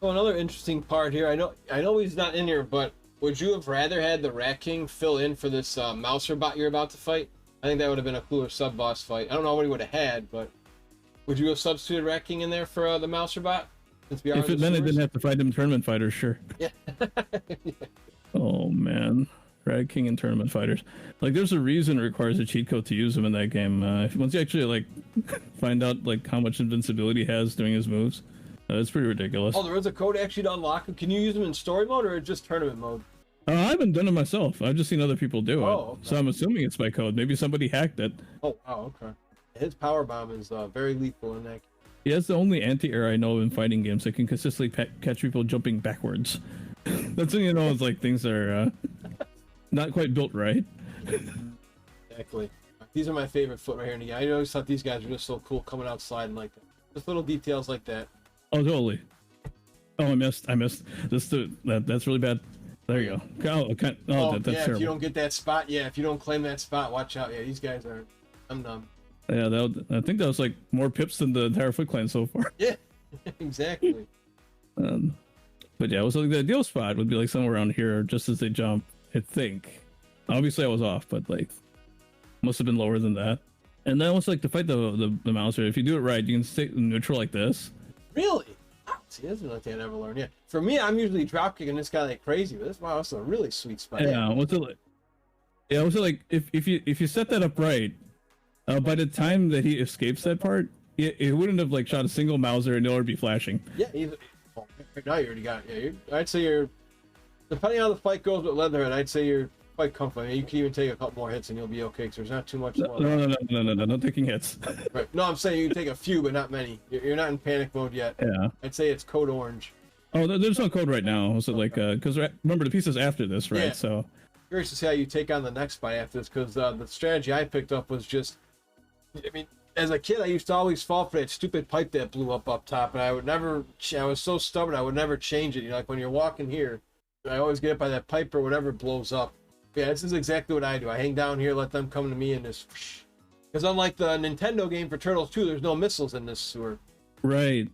S3: Oh, another interesting part here. I know he's not in here, but would you have rather had the Rat King fill in for this Mouser bot you're about to fight? I think that would have been a cooler sub boss fight. I don't know what he would have had, but would you have substituted Rat King in there for the Mouser bot?
S4: If it meant I didn't have to fight them tournament fighters, sure.
S3: Yeah.
S4: Oh man. right? King and tournament fighters. Like, there's a reason it requires a cheat code to use him in that game. Once you actually like find out like how much invincibility he has doing his moves, it's pretty ridiculous.
S3: Oh, there is a code actually to unlock him. Can you use them in story mode or just tournament mode?
S4: I haven't done it myself. I've just seen other people do it.
S3: Okay.
S4: So I'm assuming it's by code. Maybe somebody hacked it.
S3: Oh, wow, okay. His power bomb is very lethal in that.
S4: Yeah, it's the only anti-air I know of in fighting games that can consistently catch people jumping backwards. That's when you know it's like things are not quite built right.
S3: Exactly. These are my favorite foot right here. And I always thought these guys were just so cool coming outside and like that. Just little details like that.
S4: Oh, totally. Oh, I missed. That's really bad. There you go. That's
S3: yeah,
S4: terrible.
S3: if you don't get that spot, if you don't claim that spot, watch out. Yeah, these guys are... I'm numb.
S4: Yeah, I think that was like more pips than the entire Foot Clan so far.
S3: Yeah, exactly.
S4: But yeah, it was like the ideal spot would be like somewhere around here, just as they jump. I think. Obviously, I was off, but like, must have been lower than that. And then also like to fight the Mouser, if you do it right, you can stay neutral like this.
S3: Really? See, that's another thing I never learned. Yeah, for me, I'm usually drop kicking this guy like crazy, but that's a really sweet spot.
S4: Yeah, what's it like? Yeah, also like if you set that up right, by the time that he escapes that part, it wouldn't have like shot a single Mauser and it would be flashing.
S3: Yeah, right now you already got it. Yeah, I'd say you're, depending on how the fight goes with Leatherhead, I'd say you're quite comfortable. You can even take a couple more hits and you'll be okay, because there's not too much more.
S4: No, taking hits.
S3: Right. No, I'm saying you can take a few, but not many. You're not in panic mode yet.
S4: Yeah.
S3: I'd say it's code orange.
S4: Oh, there's no code right now. So like, because remember the piece is after this, right?
S3: Yeah.
S4: So
S3: Curious to see how you take on the next fight after this, because the strategy I picked up was just, I mean, as a kid, I used to always fall for that stupid pipe that blew up top, and I was so stubborn, I would never change it. You know, like when you're walking here, I always get hit by that pipe or whatever blows up. Yeah, this is exactly what I do. I hang down here, let them come to me, and just, because unlike the Nintendo game for Turtles 2, there's no missiles in this sewer.
S4: Right.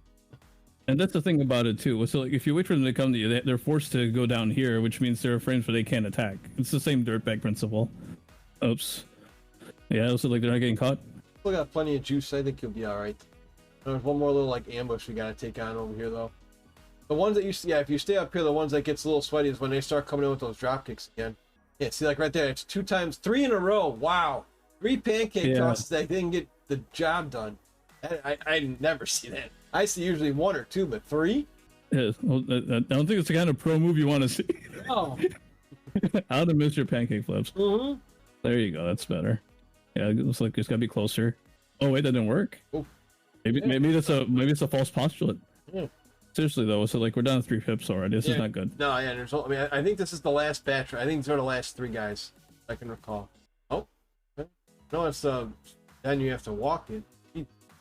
S4: And that's the thing about it too. So like, if you wait for them to come to you, they're forced to go down here, which means there are frames where they can't attack. It's the same dirtbag principle. Oops. Yeah, also like they're not getting caught.
S3: Still got plenty of juice. I think you'll be all right. There's one more little like ambush we gotta take on over here though. The ones that if you stay up here, the ones that gets a little sweaty is when they start coming in with those drop kicks again. Yeah, see, like right there, it's 3 in a row. Wow, 3 pancake tosses that didn't get the job done. I never see that. I see usually 1 or 2, but 3?
S4: Yeah, well, I don't think it's the kind of pro move you want to see.
S3: Oh.
S4: How to miss your pancake flips.
S3: Mm-hmm.
S4: There you go. That's better. Yeah, it looks like it's gotta be closer. Oh wait, that didn't work.
S3: Oof.
S4: Maybe it's a false postulate.
S3: Yeah.
S4: Seriously though, so like we're down to 3 pips already. This is not good.
S3: No, yeah, I think this is the last batch. I think these are the last 3 guys I can recall. Oh, no, it's then you have to walk it.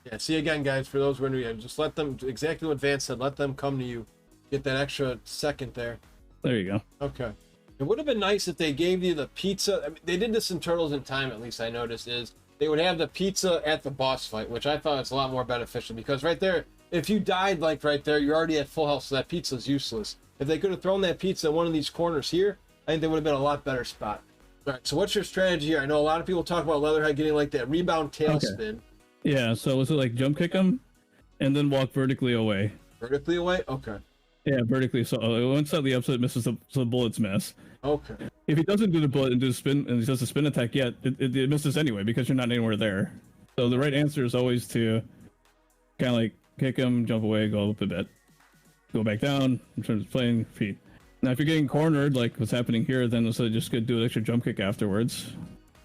S3: Yeah, see again, guys. For those who are new, just let them, exactly what Vance said. Let them come to you. Get that extra second there.
S4: There you go.
S3: Okay. It would have been nice if they gave you the pizza. I mean, they did this in Turtles in Time, at least I noticed, is they would have the pizza at the boss fight, which I thought was a lot more beneficial, because right there, if you died like right there, you're already at full health, so that pizza is useless. If they could have thrown that pizza in one of these corners here, I think they would have been a lot better spot. All right, so what's your strategy here? I know a lot of people talk about Leatherhead getting like that rebound tail spin.
S4: Yeah, so was it like jump kick him and then walk vertically away?
S3: Vertically away? Okay.
S4: Yeah, vertically. So one slightly up so it misses, so the bullets miss.
S3: Okay.
S4: If he doesn't do the bullet and do the spin, and he does the spin attack, it misses anyway because you're not anywhere there. So the right answer is always to kind of like kick him, jump away, go up a bit, go back down in terms of playing feet. Now, if you're getting cornered, like what's happening here, then also just do an extra jump kick afterwards.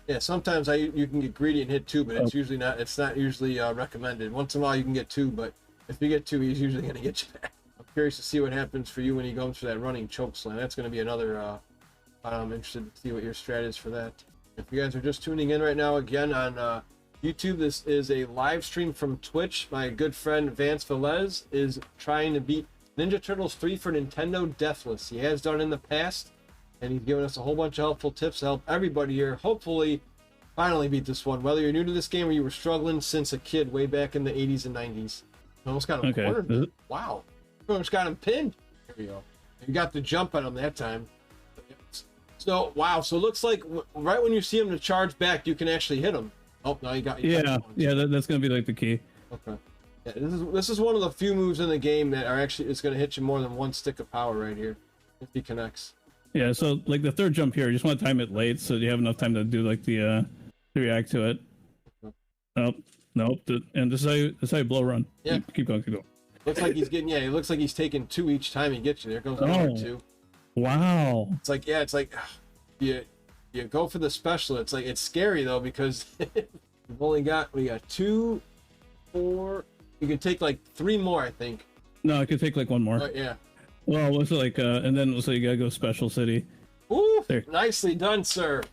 S3: Yeah, sometimes you can get greedy and hit 2, but it's usually not. It's not usually recommended. Once in a while you can get 2, but if you get 2, he's usually going to get you back. I'm curious to see what happens for you when he goes for that running choke slam. That's going to be another. I'm interested to see what your strat is for that. If you guys are just tuning in right now, again on YouTube, this is a live stream from Twitch. My good friend VanceVelez is trying to beat Ninja Turtles 3 for Nintendo Deathless. He has done it in the past, and he's given us a whole bunch of helpful tips to help everybody here hopefully finally beat this one. Whether you're new to this game or you were struggling since a kid way back in the 80s and 90s. Almost got him cornered. Wow. Almost got him pinned. There we go. You got the jump on him that time. So, wow. So it looks like right when you see him to charge back, you can actually hit him. Oh, no, you got
S4: Yeah, that's going to be like the key.
S3: Okay. Yeah, this is one of the few moves in the game that are actually, it's going to hit you more than 1 stick of power right here if he connects.
S4: Yeah, so like the third jump here, you just want to time it late so you have enough time to do like the to react to it. Nope. And this is how you blow run.
S3: Yeah.
S4: Keep going.
S3: Looks like he's getting, it looks like he's taking 2 each time he gets you. There goes another 2.
S4: Wow.
S3: It's like, you go for the special. It's like, it's scary though, because we got 2, 4, you can take like 3 more, I think.
S4: No, I could take like 1 more.
S3: Yeah.
S4: Well, what's it like, and then so you gotta go special city.
S3: Ooh,
S4: there.
S3: Nicely done, sir.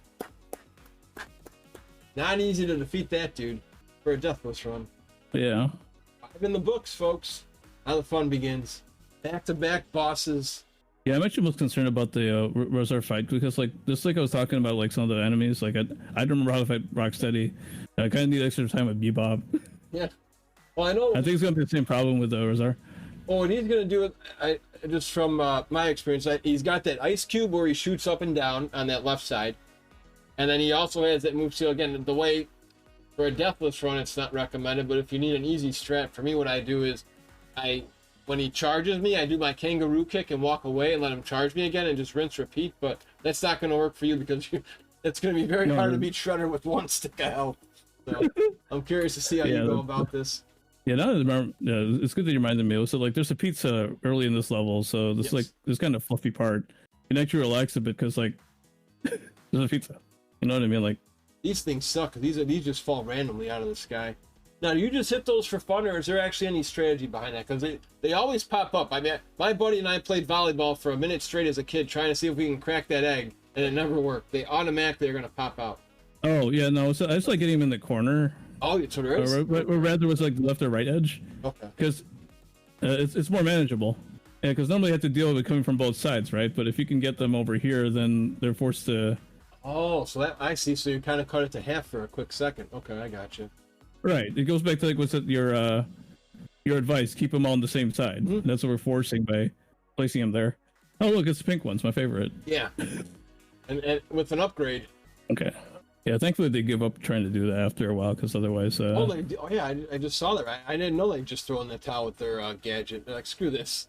S3: Not easy to defeat that dude for a deathless run.
S4: Yeah.
S3: 5 in the books, folks. Now the fun begins. Back-to-back bosses.
S4: Yeah, I'm actually most concerned about the Rosar fight because, like, just like I was talking about, like some of the enemies, like I don't remember how to fight Rocksteady. I kind of need extra time with Bebop.
S3: Yeah. Well, I know.
S4: I think it's gonna be the same problem with Rosar.
S3: Well, what he's gonna do, just from my experience, he's got that ice cube where he shoots up and down on that left side, and then he also has that move. So again, the way for a deathless run, it's not recommended. But if you need an easy strat, for me, what I do is, when he charges me, I do my kangaroo kick and walk away and let him charge me again and just rinse repeat. But that's not going to work for you because it's going to be very hard to beat Shredder with 1 stick of health. So I'm curious to see how you go about this.
S4: Yeah, now that I remember, it's good that you reminded me. So like, there's a pizza early in this level, so this like this kind of fluffy part. You can actually relax a bit because like there's a pizza. You know what I mean? Like
S3: these things suck. These just fall randomly out of the sky. Now, do you just hit those for fun, or is there actually any strategy behind that? Because they always pop up. I mean, my buddy and I played volleyball for a minute straight as a kid, trying to see if we can crack that egg, and it never worked. They automatically are going to pop out.
S4: Oh yeah, no. So I just like getting him in the corner.
S3: Oh, so there is.
S4: Or rather, was like the left or right edge.
S3: Okay.
S4: Because it's more manageable. Yeah, because normally you have to deal with it coming from both sides, right? But if you can get them over here, then they're forced to.
S3: Oh, so that I see. So you kind of cut it to half for a quick second. Okay, I got you.
S4: Right. It goes back to like what's it, your advice? Keep them all on the same side. Mm-hmm. That's what we're forcing by placing them there. Oh look, it's the pink one's my favorite.
S3: Yeah. And with an upgrade.
S4: Okay. Yeah, thankfully they give up trying to do that after a while, because otherwise.
S3: Oh yeah, I just saw that. I didn't know they just throw in the towel with their gadget. They're like, screw this.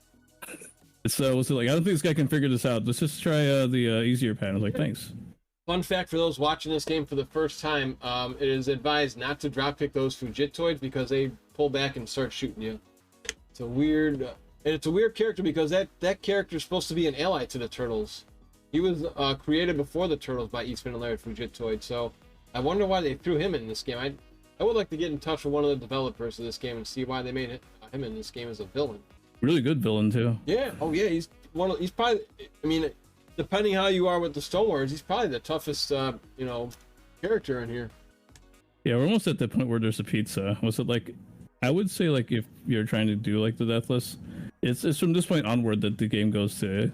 S4: So what's it like? I don't think this guy can figure this out. Let's just try the easier pattern. I was like, thanks.
S3: Fun fact for those watching this game for the first time: it is advised not to dropkick those Fujitoids because they pull back and start shooting you. It's a weird, and it's a weird character because that character is supposed to be an ally to the Turtles. He was created before the Turtles by Eastman and Laird Fujitoid, so I wonder why they threw him in this game. I would like to get in touch with one of the developers of this game and see why they made him in this game as a villain.
S4: Really good villain too.
S3: Yeah. Oh yeah. He's probably. I mean, depending how you are with the Stonewards, he's probably the toughest character in here.
S4: Yeah, we're almost at the point where there's a pizza. Was it like? I would say like if you're trying to do like the Deathless, it's from this point onward that the game goes to.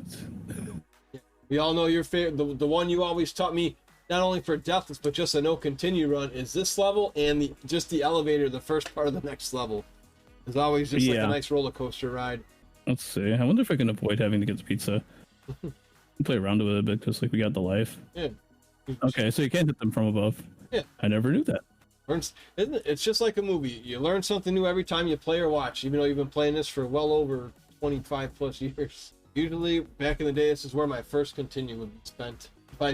S3: We all know your favorite, the one you always taught me, not only for Deathless, but just a no continue run, is this level and just the elevator, the first part of the next level. It's always just like a nice roller coaster ride.
S4: Let's see. I wonder if I can avoid having to get the pizza. Play around with it a bit, because like we got the life.
S3: Yeah.
S4: Okay, so you can't hit them from above.
S3: Yeah.
S4: I never knew that.
S3: Isn't it? It's just like a movie. You learn something new every time you play or watch, even though you've been playing this for well over 25 plus years. Usually, back in the day, this is where my first continue would be spent if I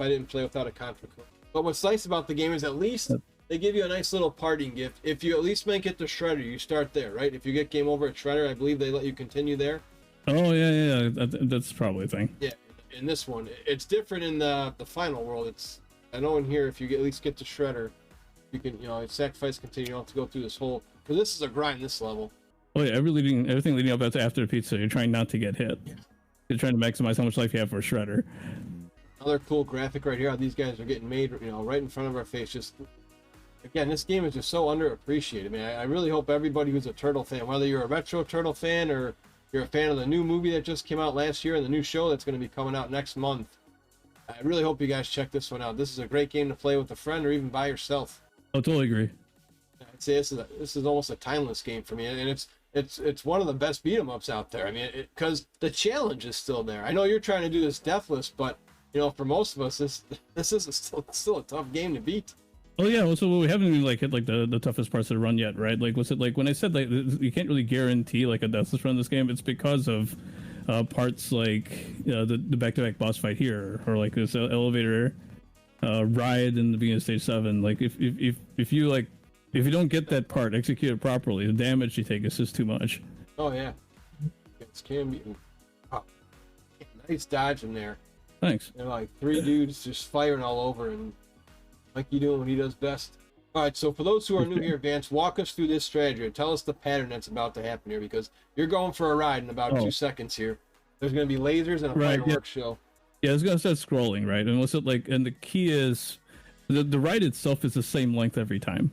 S3: didn't play without a contra code. But what's nice about the game is at least they give you a nice little parting gift. If you at least make it to Shredder, you start there, right? If you get game over at Shredder, I believe they let you continue there.
S4: Oh yeah. That's probably a thing.
S3: Yeah, in this one, it's different in the final world. I know in here, if you at least get to Shredder, you can sacrifice continue. You don't have to go through this whole. Because this is a grind. This level.
S4: Oh yeah, everything leading up after the pizza, you're trying not to get hit. Yeah. You're trying to maximize how much life you have for a Shredder.
S3: Another cool graphic right here. How these guys are getting made, right in front of our face. Just again, this game is just so underappreciated. I mean, I really hope everybody who's a Turtle fan, whether you're a retro Turtle fan or you're a fan of the new movie that just came out last year and the new show that's going to be coming out next month, I really hope you guys check this one out. This is a great game to play with a friend or even by yourself.
S4: I totally agree.
S3: I'd say this is almost a timeless game for me, and it's one of the best beat 'em ups out there. I mean, because the challenge is still there. I know you're trying to do this Deathless, but for most of us, this is still a tough game to beat.
S4: Oh yeah, well, so we haven't even hit the toughest parts of the run yet, right? Like, was it like when I said like you can't really guarantee like a Deathless run in this game? It's because of parts like the back-to-back boss fight here, or like this elevator ride in the beginning of stage 7. Like if you don't get that part executed properly, the damage you take is just too much.
S3: Oh yeah, it can be. Oh, nice dodge in there.
S4: Thanks.
S3: And like 3 dudes just firing all over, and like you doing what he does best. All right, so for those who are new here, Vance, walk us through this strategy and tell us the pattern that's about to happen here, because you're going for a ride in about 2 seconds here. There's going to be lasers and a fireworks show.
S4: Yeah, it's going to start scrolling, right? And what's it like? And the key is the ride itself is the same length every time.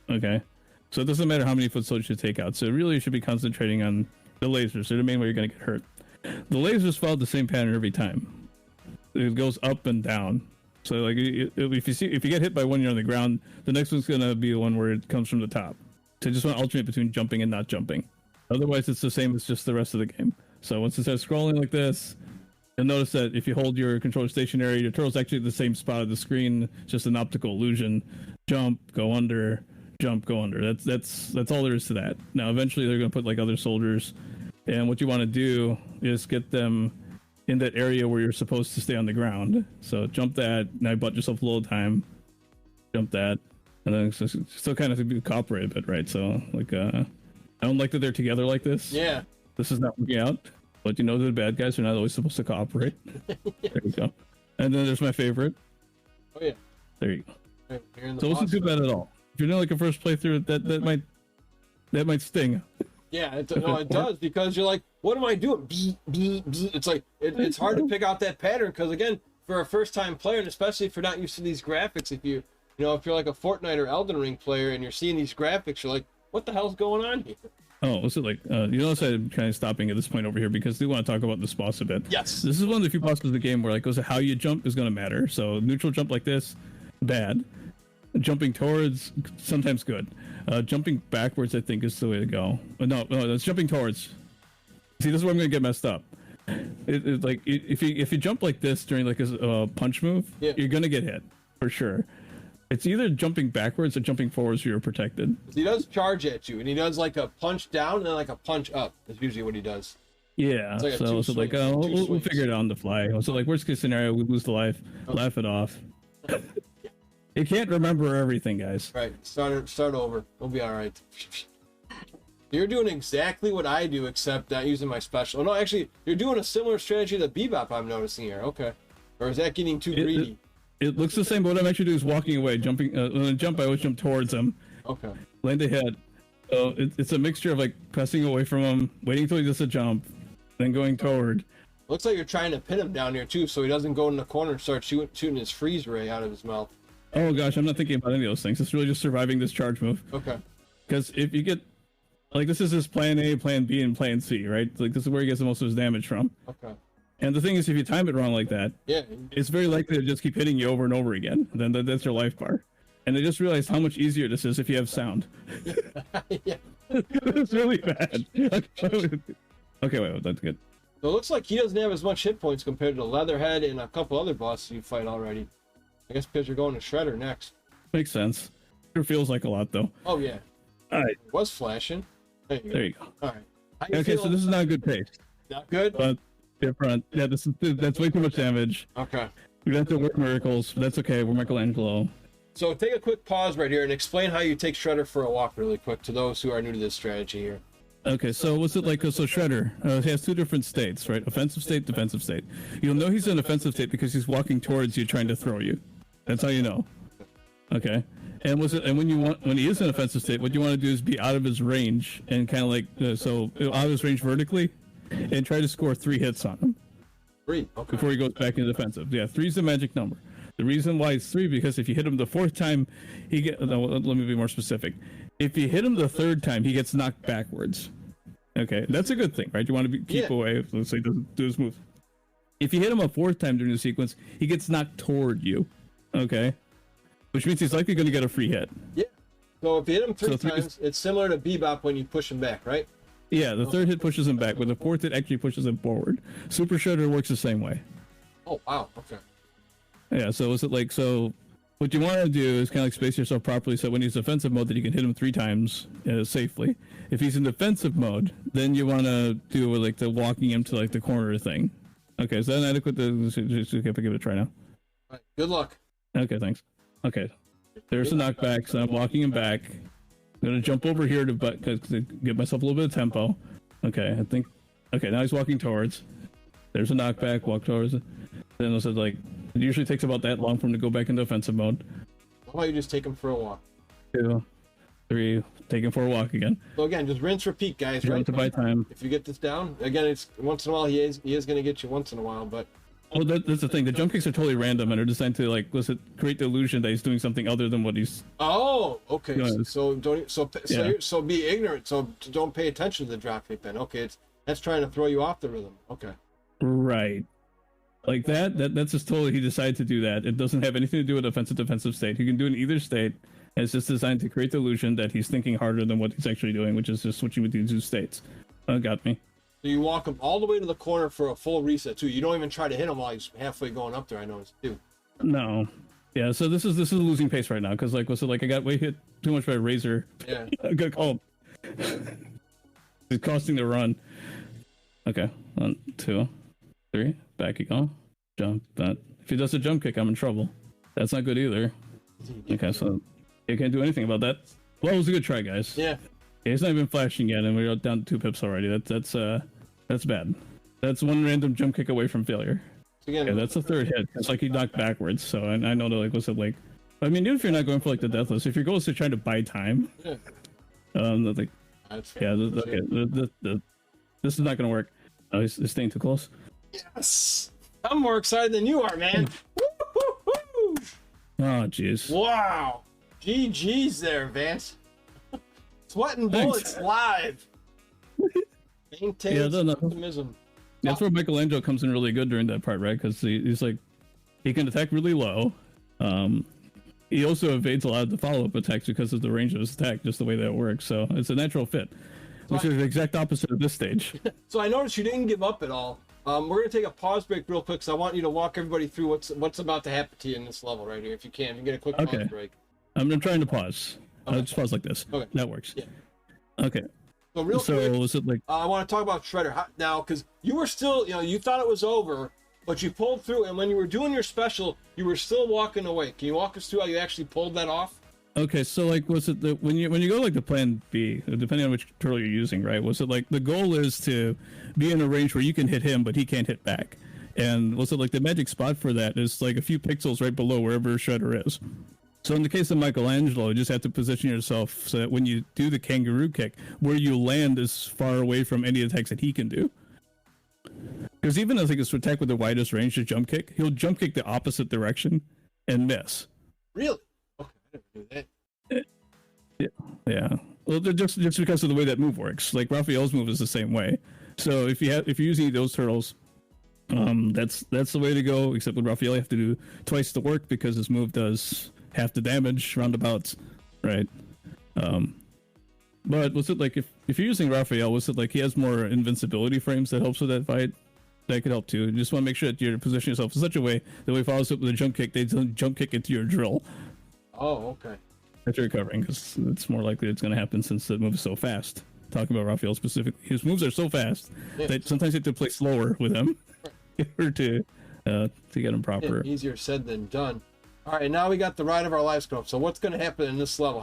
S4: Okay, so it doesn't matter how many foot soldiers you take out. So really, you should be concentrating on the lasers. They're the main way you're going to get hurt. The lasers follow the same pattern every time. It goes up and down. So like if you get hit by one, you're on the ground. The next one's gonna be the one where it comes from the top. So you just want to alternate between jumping and not jumping. Otherwise, it's the same as just the rest of the game. So once it starts scrolling like this, you'll notice that if you hold your controller stationary, your turtle's actually at the same spot of the screen. It's just an optical illusion. Jump, go under, jump, go under. That's all there is to that. Now eventually they're gonna put like other soldiers, and what you want to do is get them in that area where you're supposed to stay on the ground. So jump that, now butt yourself a little time, jump that, and then still kind of cooperate a bit, right? So like I don't like that they're together like this.
S3: Yeah.
S4: This is not working out, but you know the bad guys are not always supposed to cooperate. There you go. And then there's my favorite.
S3: Oh yeah.
S4: There you go.
S3: Right,
S4: So it wasn't too bad at all. If you're doing like a first playthrough, that might sting.
S3: Yeah, it does, because you're like, what am I doing? It's like it's hard to pick out that pattern, because again, for a first-time player, and especially if you're not used to these graphics, if you're like a Fortnite or Elden Ring player and you're seeing these graphics, you're like, what the hell's going on here?
S4: Oh, what's it like? You notice I'm kind of stopping at this point over here because we want to talk about this boss a bit.
S3: Yes.
S4: This is one of the few bosses of the game where like goes how you jump is going to matter. So neutral jump like this, bad. Jumping towards, sometimes good. Jumping backwards, I think, is the way to go. No, that's jumping towards. See, this is where I'm going to get messed up. If you jump like this during like a punch move, you're going to get hit for sure. It's either jumping backwards or jumping forwards so you're protected.
S3: He does charge at you, and he does like a punch down and then like a punch up. That's usually what he does.
S4: Yeah,
S3: like
S4: so we'll figure it out on the fly. So like worst case scenario, we lose the life, laugh it off. You can't remember everything, guys.
S3: Right, start over. We'll be all right. You're doing exactly what I do, except not using my special. Oh, no, actually, you're doing a similar strategy to Bebop, I'm noticing here. Okay. Or is that getting too greedy?
S4: It looks the same, but what I'm actually doing is walking away, jumping. When I jump, I always jump towards him.
S3: Okay.
S4: Land ahead. So it's a mixture of like pressing away from him, waiting until he does a jump, then going toward.
S3: Looks like you're trying to pin him down here, too, so he doesn't go in the corner and start shooting his freeze ray out of his mouth.
S4: Oh gosh, I'm not thinking about any of those things. It's really just surviving this charge move.
S3: Okay.
S4: Because if you get, like, this is his plan A, plan B, and plan C, right? Like, this is where he gets the most of his damage from.
S3: Okay.
S4: And the thing is, if you time it wrong like that, it's very likely to just keep hitting you over and over again. Then that's your life bar. And I just realized how much easier this is if you have sound.
S3: Yeah.
S4: It's really bad. Okay, wait, that's good.
S3: So it looks like he doesn't have as much hit points compared to Leatherhead and a couple other bosses you fight already. I guess because you're going to Shredder next.
S4: Makes sense. It feels like a lot, though.
S3: Oh, yeah.
S4: All right.
S3: It was flashing.
S4: There you go.
S3: All right.
S4: Okay, so this is not a good pace.
S3: Not good?
S4: But different. Yeah, that's way too much damage.
S3: Okay.
S4: We have to work miracles. But that's okay. We're Michelangelo.
S3: So take a quick pause right here and explain how you take Shredder for a walk really quick to those who are new to this strategy here.
S4: Okay, so what's it like? So Shredder he has 2 different states, right? Offensive state, defensive state. You'll know he's in offensive state because he's walking towards you, trying to throw you. That's how you know. Okay, and when he is in offensive state, what you want to do is be out of his range and kind of like out of his range vertically, and try to score 3 hits on him.
S3: 3. Okay.
S4: Before he goes back into defensive. Yeah, 3 is the magic number. The reason why it's 3 because if you hit him the 4th time, let me be more specific. If you hit him the 3rd time, he gets knocked backwards. Okay, that's a good thing, right? You want to keep away. Let's say he doesn't do his move. If you hit him a 4th time during the sequence, he gets knocked toward you. Okay, which means he's likely going to get a free hit. Yeah.
S3: So if you hit him 3 times, it's similar to Bebop when you push him back, right?
S4: Yeah, the 3rd hit pushes him back, but the 4th hit actually pushes him forward. Super Shredder works the same way.
S3: Oh wow. Okay.
S4: Yeah. So is it like so? what you want to do is kind of like space yourself properly so when he's offensive mode that you can hit him 3 times safely. If he's in defensive mode, then you want to do like the walking him to like the corner thing. Okay, is that inadequate? Just give it a try now.
S3: All right, good luck.
S4: Okay, thanks. Okay, there's the knockback, so I'm walking him back. I'm gonna jump over here to get myself a little bit of tempo. Okay, I think. Okay, now he's walking towards. There's a knockback, walk towards. Then it like it usually takes about that long for him to go back into offensive mode.
S3: How about you just take him for a walk?
S4: 2, 3, take him for a walk again.
S3: So again, just rinse, repeat, guys.
S4: Right? To buy time.
S3: If you get this down, again, it's once in a while he is going to get you once in a while, but.
S4: Well, that's the thing. The jump kicks are totally random and are designed to like create the illusion that he's doing something other than what he's.
S3: Oh, okay. So don't
S4: Yeah.
S3: so be ignorant. So don't pay attention to the drop kick then. Okay, that's trying to throw you off the rhythm. Okay.
S4: Right. Like that's just totally he decided to do that. It doesn't have anything to do with offensive defensive state. He can do it in either state. And it's just designed to create the illusion that he's thinking harder than what he's actually doing, which is just switching between 2 states. Got me.
S3: So you walk him all the way to the corner for a full reset too. You don't even try to hit him while he's halfway going up there. I noticed too.
S4: No. Yeah. So this is losing pace right now because like I got way hit too much by a razor.
S3: Yeah.
S4: I got called. It's costing the run. Okay. 1, 2, 3. Back you go. Jump. That. If he does a jump kick, I'm in trouble. That's not good either. Okay. So you can't do anything about that. Well, it was a good try, guys.
S3: Yeah.
S4: He's not even flashing yet, and we're down to 2 pips already. That's bad. That's 1 random jump kick away from failure.
S3: Again,
S4: Yeah, that's the 3rd hit. It's like he knocked backwards. So I know that like was it like. I mean, even if you're not going for like the deathless, if your goal is to try to buy time,
S3: yeah.
S4: like
S3: That's
S4: yeah, this is not gonna work. Oh, he's staying too close.
S3: Yes. I'm more excited than you are, man. Woo-hoo-hoo.
S4: Oh, jeez.
S3: Wow. GG's there, Vance. Sweat and bullets live. Maintain optimism.
S4: That's where Michelangelo comes in really good during that part, right? Because he's like, he can attack really low. He also evades a lot of the follow-up attacks because of the range of his attack, just the way that it works. So it's a natural fit, which is the exact opposite of this stage.
S3: So I noticed you didn't give up at all. We're gonna take a pause break real quick, so I want you to walk everybody through what's about to happen to you in this level right here, if you can. You can get a quick pause break.
S4: I'm trying to pause.
S3: Okay.
S4: I'll just pause like this.
S3: Okay.
S4: That works.
S3: Yeah.
S4: Okay.
S3: So real quick,
S4: was it like?
S3: I want to talk about Shredder now, because you were still, you thought it was over, but you pulled through, and when you were doing your special, you were still walking away. Can you walk us through how you actually pulled that off?
S4: Okay, so like, was it when you go like the plan B, depending on which turtle you're using, right? Was it like the goal is to be in a range where you can hit him, but he can't hit back? And was it like the magic spot for that is like a few pixels right below wherever Shredder is? So in the case of Michelangelo, you just have to position yourself so that when you do the kangaroo kick, where you land is far away from any attacks that he can do. Because even as like a attack with the widest range, the jump kick, he'll jump kick the opposite direction and miss.
S3: Really? Okay, I didn't do that.
S4: Yeah. Well, just because of the way that move works. Like Raphael's move is the same way. So if you're using those turtles, that's the way to go. Except with Raphael, you have to do twice the work because his move does half the damage roundabouts, right? But was it like if you're using Raphael, was it like he has more invincibility frames that helps with that fight? That could help too. You just want to make sure that you're positioning yourself in such a way that when he follows up with a jump kick, they don't jump kick into your drill.
S3: Oh, okay.
S4: That's recovering because it's more likely it's going to happen since the move is so fast. Talking about Raphael specifically, his moves are so fast that sometimes you have to play slower with him in order to get him proper.
S3: Yeah, easier said than done. All right, now we got the ride of our lives coming up. So what's going to happen in this level?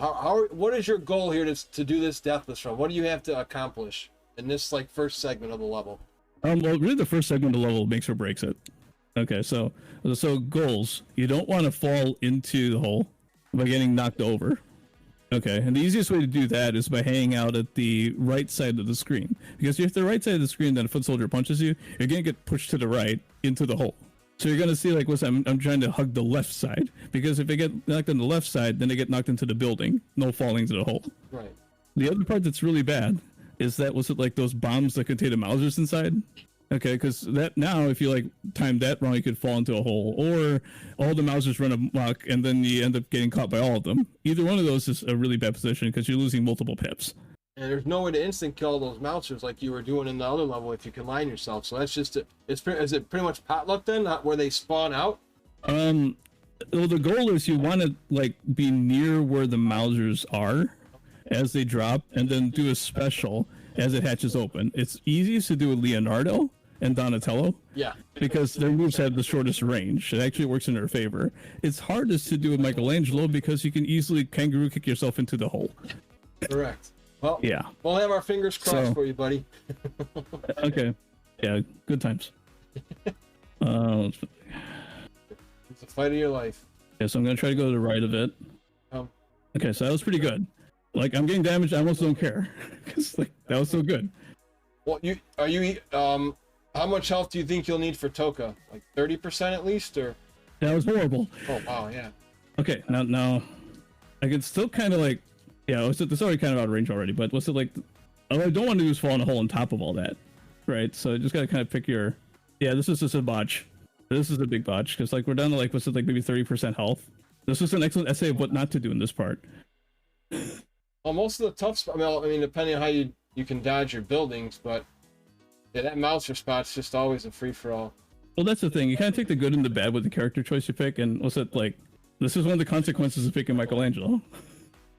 S3: What is your goal here to do this deathless run? What do you have to accomplish in this like first segment of the level?
S4: Well, really, the first segment of the level makes or breaks it. Okay, so goals. You don't want to fall into the hole by getting knocked over. Okay, and the easiest way to do that is by hanging out at the right side of the screen. Because if the right side of the screen, then a foot soldier punches you, you're gonna get pushed to the right into the hole. So you're gonna see like, I'm trying to hug the left side, because if they get knocked on the left side, then they get knocked into the building. No falling to the hole.
S3: Right.
S4: The other part that's really bad is that like those bombs that contain the Mausers inside. Okay, because that now if you like time that wrong, you could fall into a hole, or all the Mausers run amok and then you end up getting caught by all of them. Either one of those is a really bad position because you're losing multiple pips.
S3: And there's no way to instant kill those Mausers like you were doing in the other level if you can line yourself. So that's just is it pretty much potluck then, not where they spawn out?
S4: Well, the goal is you want to like be near where the Mausers are as they drop, and then do a special as it hatches open. It's easiest to do with Leonardo and Donatello.
S3: Yeah.
S4: Because their moves have the shortest range. It actually works in their favor. It's hardest to do with Michelangelo because you can easily kangaroo kick yourself into the hole.
S3: Correct. Well,
S4: Yeah.
S3: we'll have our fingers crossed
S4: So-
S3: for you, buddy.
S4: Okay. Yeah, good times.
S3: It's a fight of your life.
S4: Yeah, so I'm going to try to go to the right of it. Okay, so that was pretty good. Like, I'm getting damaged, I almost don't care. Because, like, that was so good.
S3: Well, how much health do you think you'll need for Toka? Like 30% at least, or?
S4: That was horrible.
S3: Oh wow, yeah.
S4: Okay, now I can still kind of like, yeah, it's already kind of out of range already, but what's it like? All I don't want to do is fall in a hole on top of all that, right? So you just gotta kind of pick your, yeah, this is just a botch. This is a big botch, because like we're down to like, what's it like, maybe 30% health. This is an excellent essay of what not to do in this part.
S3: Well, most of the tough spots, well, I mean, depending on how you can dodge your buildings, but yeah, that Mouser spot's just always a free-for-all.
S4: Well, that's the thing. You kind of take the good and the bad with the character choice you pick, and what's it like? This is one of the consequences of picking Michelangelo.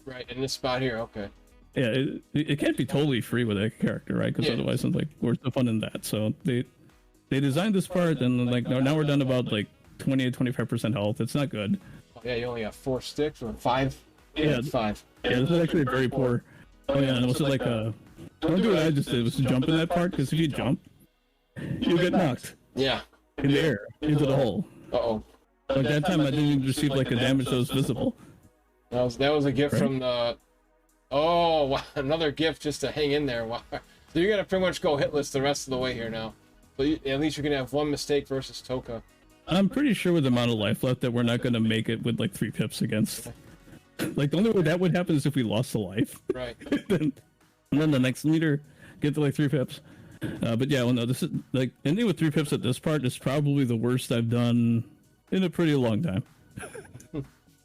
S3: Right, in this spot here, okay.
S4: Yeah, it can't be totally free with a character, right? Because otherwise, it's like, where's the fun in that? So they designed this part, and like now we're down about like 20-25% health. It's not good.
S3: Oh, yeah, you only got 4 sticks or 5.
S4: Yeah,
S3: 5.
S4: Yeah, this is actually very poor. Oh yeah, and also like don't do what I just did, was to jump in that part, because if you jump, you get knocked
S3: Yeah.
S4: in the air into the hole.
S3: Uh-oh.
S4: Like that time, I didn't even receive like a damage that was visible.
S3: That was a gift from the. Oh, wow, another gift just to hang in there. Wow. So you're gonna pretty much go hitless the rest of the way here now. So at least you're gonna have one mistake versus Toka.
S4: I'm pretty sure with the amount of life left that we're not gonna make it with like 3 pips against. Like the only way that would happen is if we lost a life.
S3: Right.
S4: And then the next leader get to like 3 pips. But yeah, well, no, this is like ending with 3 pips at this part is probably the worst I've done in a pretty long time.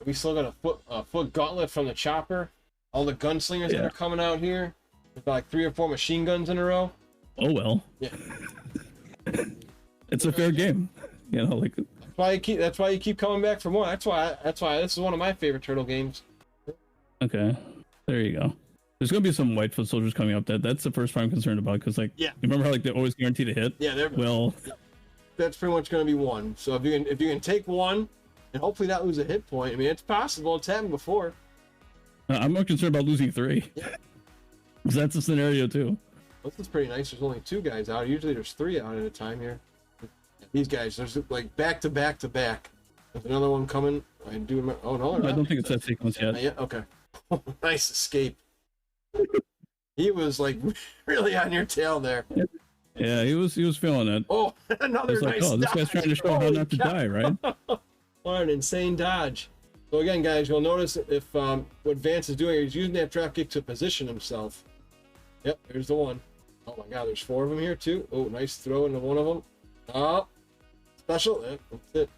S3: We still got a foot gauntlet from the chopper. All the gunslingers that are coming out here. There's got like 3 or 4 machine guns in a row.
S4: Oh well.
S3: Yeah.
S4: It's a fair game. You know, like
S3: That's why you keep coming back for more. That's why this is one of my favorite turtle games.
S4: okay. There you go. There's gonna be some Whitefoot soldiers coming up. That's the first part I'm concerned about, because like you remember how like they're always guaranteed a hit?
S3: Yeah,
S4: well,
S3: that's pretty much going to be one. So if you can take one and hopefully not lose a hit point. I mean, it's possible. It's happened before.
S4: I'm more concerned about losing 3.
S3: Yeah.
S4: That's a scenario too.
S3: This is pretty nice. There's only 2 guys out. Usually there's 3 out at a time here. These guys, there's like back to back to back. There's another one coming. I do remember. Oh no,
S4: I don't think it's that sequence yet.
S3: Yeah. Okay. Nice escape. He was like really on your tail there.
S4: Yeah, he was feeling it.
S3: Oh, another
S4: It's like,
S3: nice
S4: oh, this guy's
S3: dodge.
S4: trying to show how
S3: Holy
S4: not to
S3: cow.
S4: die, right?
S3: What an insane dodge. So again, guys, you'll notice if what Vance is doing, he's using that drop kick to position himself. Yep, there's the one. Oh my God, there's 4 of them here too. Oh, nice throw into one of them. Oh, special. That's it.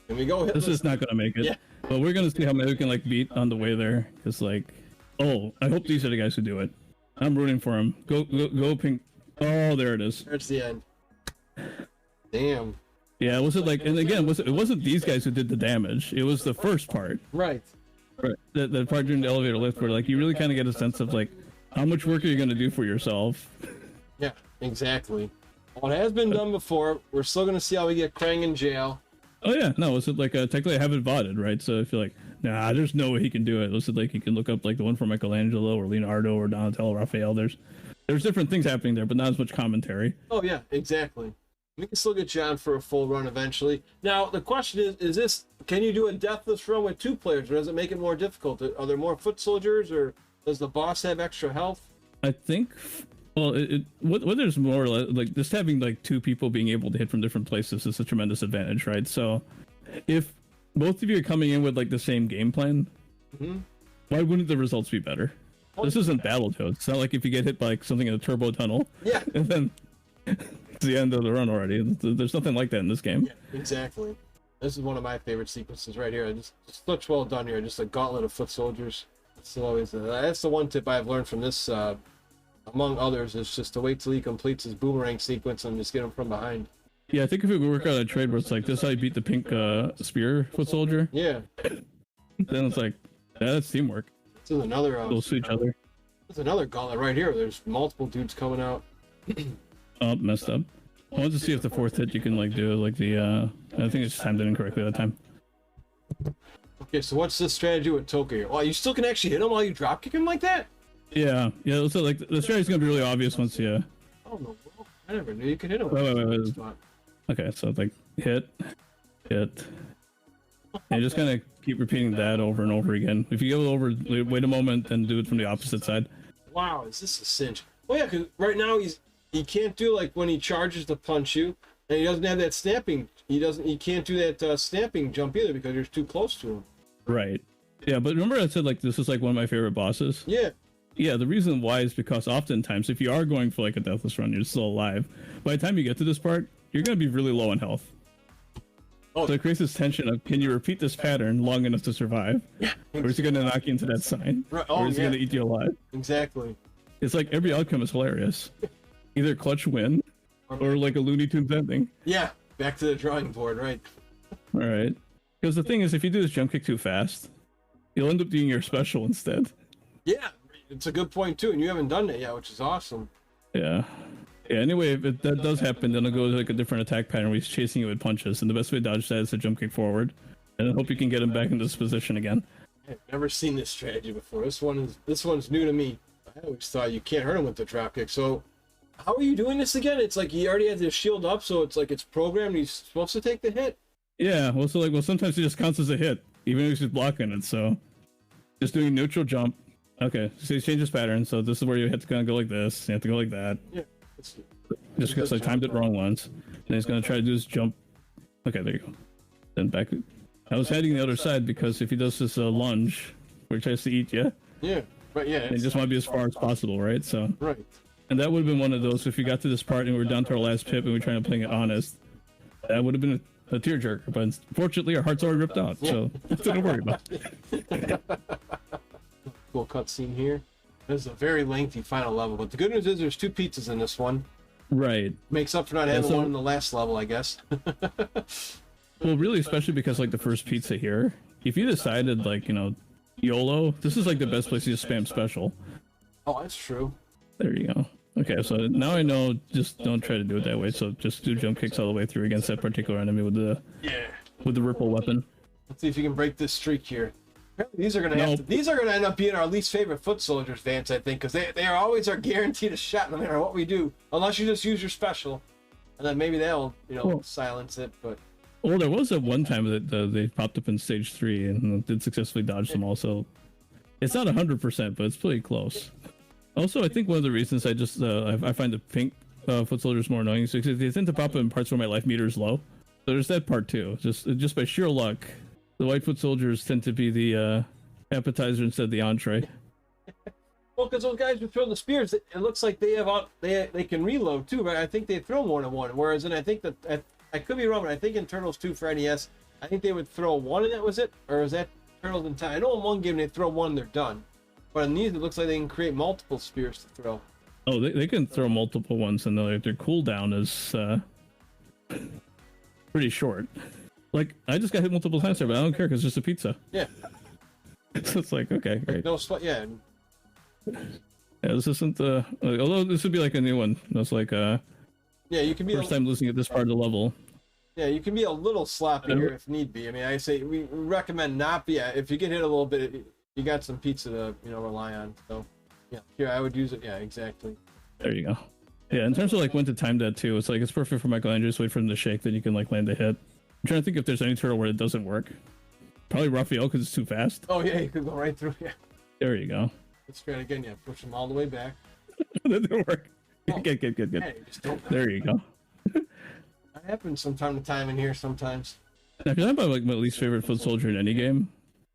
S3: Can we go hit
S4: This is not gonna make it.
S3: Yeah.
S4: But we're gonna see how many we can like beat on the way there. Cause like, oh, I hope these are the guys who do it. I'm rooting for him. Go, pink. Oh, there it is.
S3: There's the end. Damn.
S4: Yeah, was it like? And again, it wasn't these guys who did the damage. It was the first part.
S3: Right.
S4: Right. The part during the elevator lift where like you really kind of get a sense of like how much work are you gonna do for yourself.
S3: Yeah, exactly. Well, it has been done before. We're still going to see how we get Krang in jail.
S4: Oh yeah, no, was it like technically I have it botted, right? So I feel like nah, there's no way he can do it. Was it like you can look up like the one for Michelangelo or Leonardo or Donatello, Raphael? There's different things happening there, but not as much commentary.
S3: Oh, yeah, exactly. We can still get John for a full run eventually. Now, the question is this, can you do a deathless run with 2 players, or does it make it more difficult? Are there more foot soldiers, or does the boss have extra health?
S4: I think, well, what there's more like just having like 2 people being able to hit from different places is a tremendous advantage, right? So if both of you are coming in with like the same game plan, why wouldn't the results be better? This isn't Battletoads. It's not like if you get hit by like, something in a turbo tunnel,
S3: Yeah.
S4: and then it's the end of the run already. There's nothing like that in this game.
S3: Yeah, exactly. This is one of my favorite sequences right here. Just such well done here. Just a gauntlet of foot soldiers. It's always that's the one tip I've learned from this, among others, is just to wait till he completes his boomerang sequence and just get him from behind.
S4: Yeah, I think if we work out a trade where it's like this, is how you beat the pink spear foot soldier.
S3: Yeah.
S4: Then it's like that's teamwork.
S3: This is another.
S4: They'll suit each other.
S3: There's another gauntlet right here. There's multiple dudes coming out.
S4: Oh, messed up. I wanted to see if the fourth hit you can like do like the. I think it's timed it incorrectly that time.
S3: Okay, so what's the strategy with Toka? Well, you still can actually hit him while you drop kick him like that?
S4: Yeah. So like the strategy's gonna be really obvious once you.
S3: Oh no, I never knew you could hit him.
S4: Wait. Okay, so like hit. And just kind of keep repeating that over and over again. If you go over, wait a moment, then do it from the opposite side.
S3: Wow, is this a cinch? Oh yeah, because right now he can't do like when he charges to punch you, and he doesn't have that snapping. He can't do that snapping jump either because you're too close to him.
S4: Right. Yeah, but remember I said like this is like one of my favorite bosses.
S3: Yeah.
S4: Yeah, the reason why is because oftentimes if you are going for like a deathless run, you're still alive. By the time you get to this part, you're gonna be really low in health.
S3: Oh.
S4: So it creates this tension of can you repeat this pattern long enough to survive? Or is it gonna knock you into that sign?
S3: Right.
S4: Or is it gonna eat you alive?
S3: Exactly.
S4: It's like every outcome is hilarious. Either clutch win or like a Looney Tunes ending.
S3: Yeah, back to the drawing board, right?
S4: Alright. Because the thing is if you do this jump kick too fast, you'll end up doing your special instead.
S3: Yeah, it's a good point too, and you haven't done that yet, which is awesome.
S4: Yeah. Yeah, anyway, if that does happen, then it'll go to like a different attack pattern where he's chasing you with punches, and the best way to dodge that is to jump kick forward. And I hope you can get him back into this position again.
S3: I've never seen this strategy before. This one's new to me. I always thought you can't hurt him with the drop kick. So how are you doing this again? It's like he already has his shield up, so it's like it's programmed, he's supposed to take the hit.
S4: Yeah, well sometimes it just counts as a hit, even if he's blocking it, so just doing neutral jump. Okay, so he changes pattern, so this is where you have to kind of go like this, you have to go like that.
S3: Yeah.
S4: Just because I timed it wrong once. Then he's gonna try to do his jump. Okay, there you go. Then back. I was heading the other side because if he does this lunge, where he tries to eat you,
S3: Yeah, but yeah,
S4: he just want to be as far as possible, right? So.
S3: right.
S4: And that would have been one of those if we got to this part and we were down to our last pip and we were trying to play it honest. That would have been a tearjerker, but fortunately our hearts already ripped out, so nothing to worry about.
S3: Cool cutscene here. This is a very lengthy final level, but the good news is there's 2 pizzas in this one.
S4: Right.
S3: Makes up for not having one in the last level, I guess.
S4: Well, really, especially because like the first pizza here, if you decided like, you know, YOLO, this is like the best place to just spam special.
S3: Oh, that's true.
S4: There you go. Okay, so now I know just don't try to do it that way, so just do jump kicks all the way through against that particular enemy with the ripple weapon.
S3: Let's see if you can break this streak here. Apparently these are gonna end up being our least favorite foot soldiers, Vance, I think, because they are always our guaranteed a shot no matter what we do, unless you just use your special, and then maybe they'll silence it. But
S4: well, there was at one time that they popped up in stage 3 and did successfully dodge them all, so it's not 100%, but it's pretty close. Also, I think one of the reasons I just I find the pink foot soldiers more annoying is because they tend to pop up in parts where my life meter is low. So there's that part too. Just by sheer luck, the white foot soldiers tend to be the appetizer instead of the entree.
S3: Well, because those guys who throw the spears, it looks like they have they can reload too, right? I think they throw more than one. Whereas, and I think that I could be wrong, but I think in Turtles 2 for NES, I think they would throw one and that was it, or is that Turtles in Time? I know in one game they throw one and they're done. But in these, it looks like they can create multiple spears to throw.
S4: Oh, they can throw multiple ones, and their cooldown is pretty short. Like, I just got hit multiple times there, but I don't care because it's just a pizza.
S3: Yeah.
S4: So it's like, okay, great.
S3: No sweat, yeah.
S4: Yeah, this isn't although this would be like a new one. That's like
S3: yeah, you can be
S4: first time losing at this part of the level.
S3: Yeah, you can be a little sloppy here if need be. I mean, I say we recommend not be. If you get hit a little bit, you got some pizza to rely on. So yeah, here I would use it. Yeah, exactly.
S4: There you go. Yeah, in terms of like when to time that too, it's like it's perfect for Michelangelo. Just wait for him to shake, then you can like land a hit. I'm trying to think if there's any turtle where it doesn't work. Probably Raphael because it's too fast.
S3: Oh yeah, you could go right through. Yeah.
S4: There you go.
S3: Let's try it again. Yeah, push him all the way back.
S4: That didn't work.
S3: Oh.
S4: Good.
S3: Hey, just don't.
S4: There you go.
S3: That happens from time to time in here sometimes.
S4: Now, if you're talking about like my least favorite foot soldier in any game,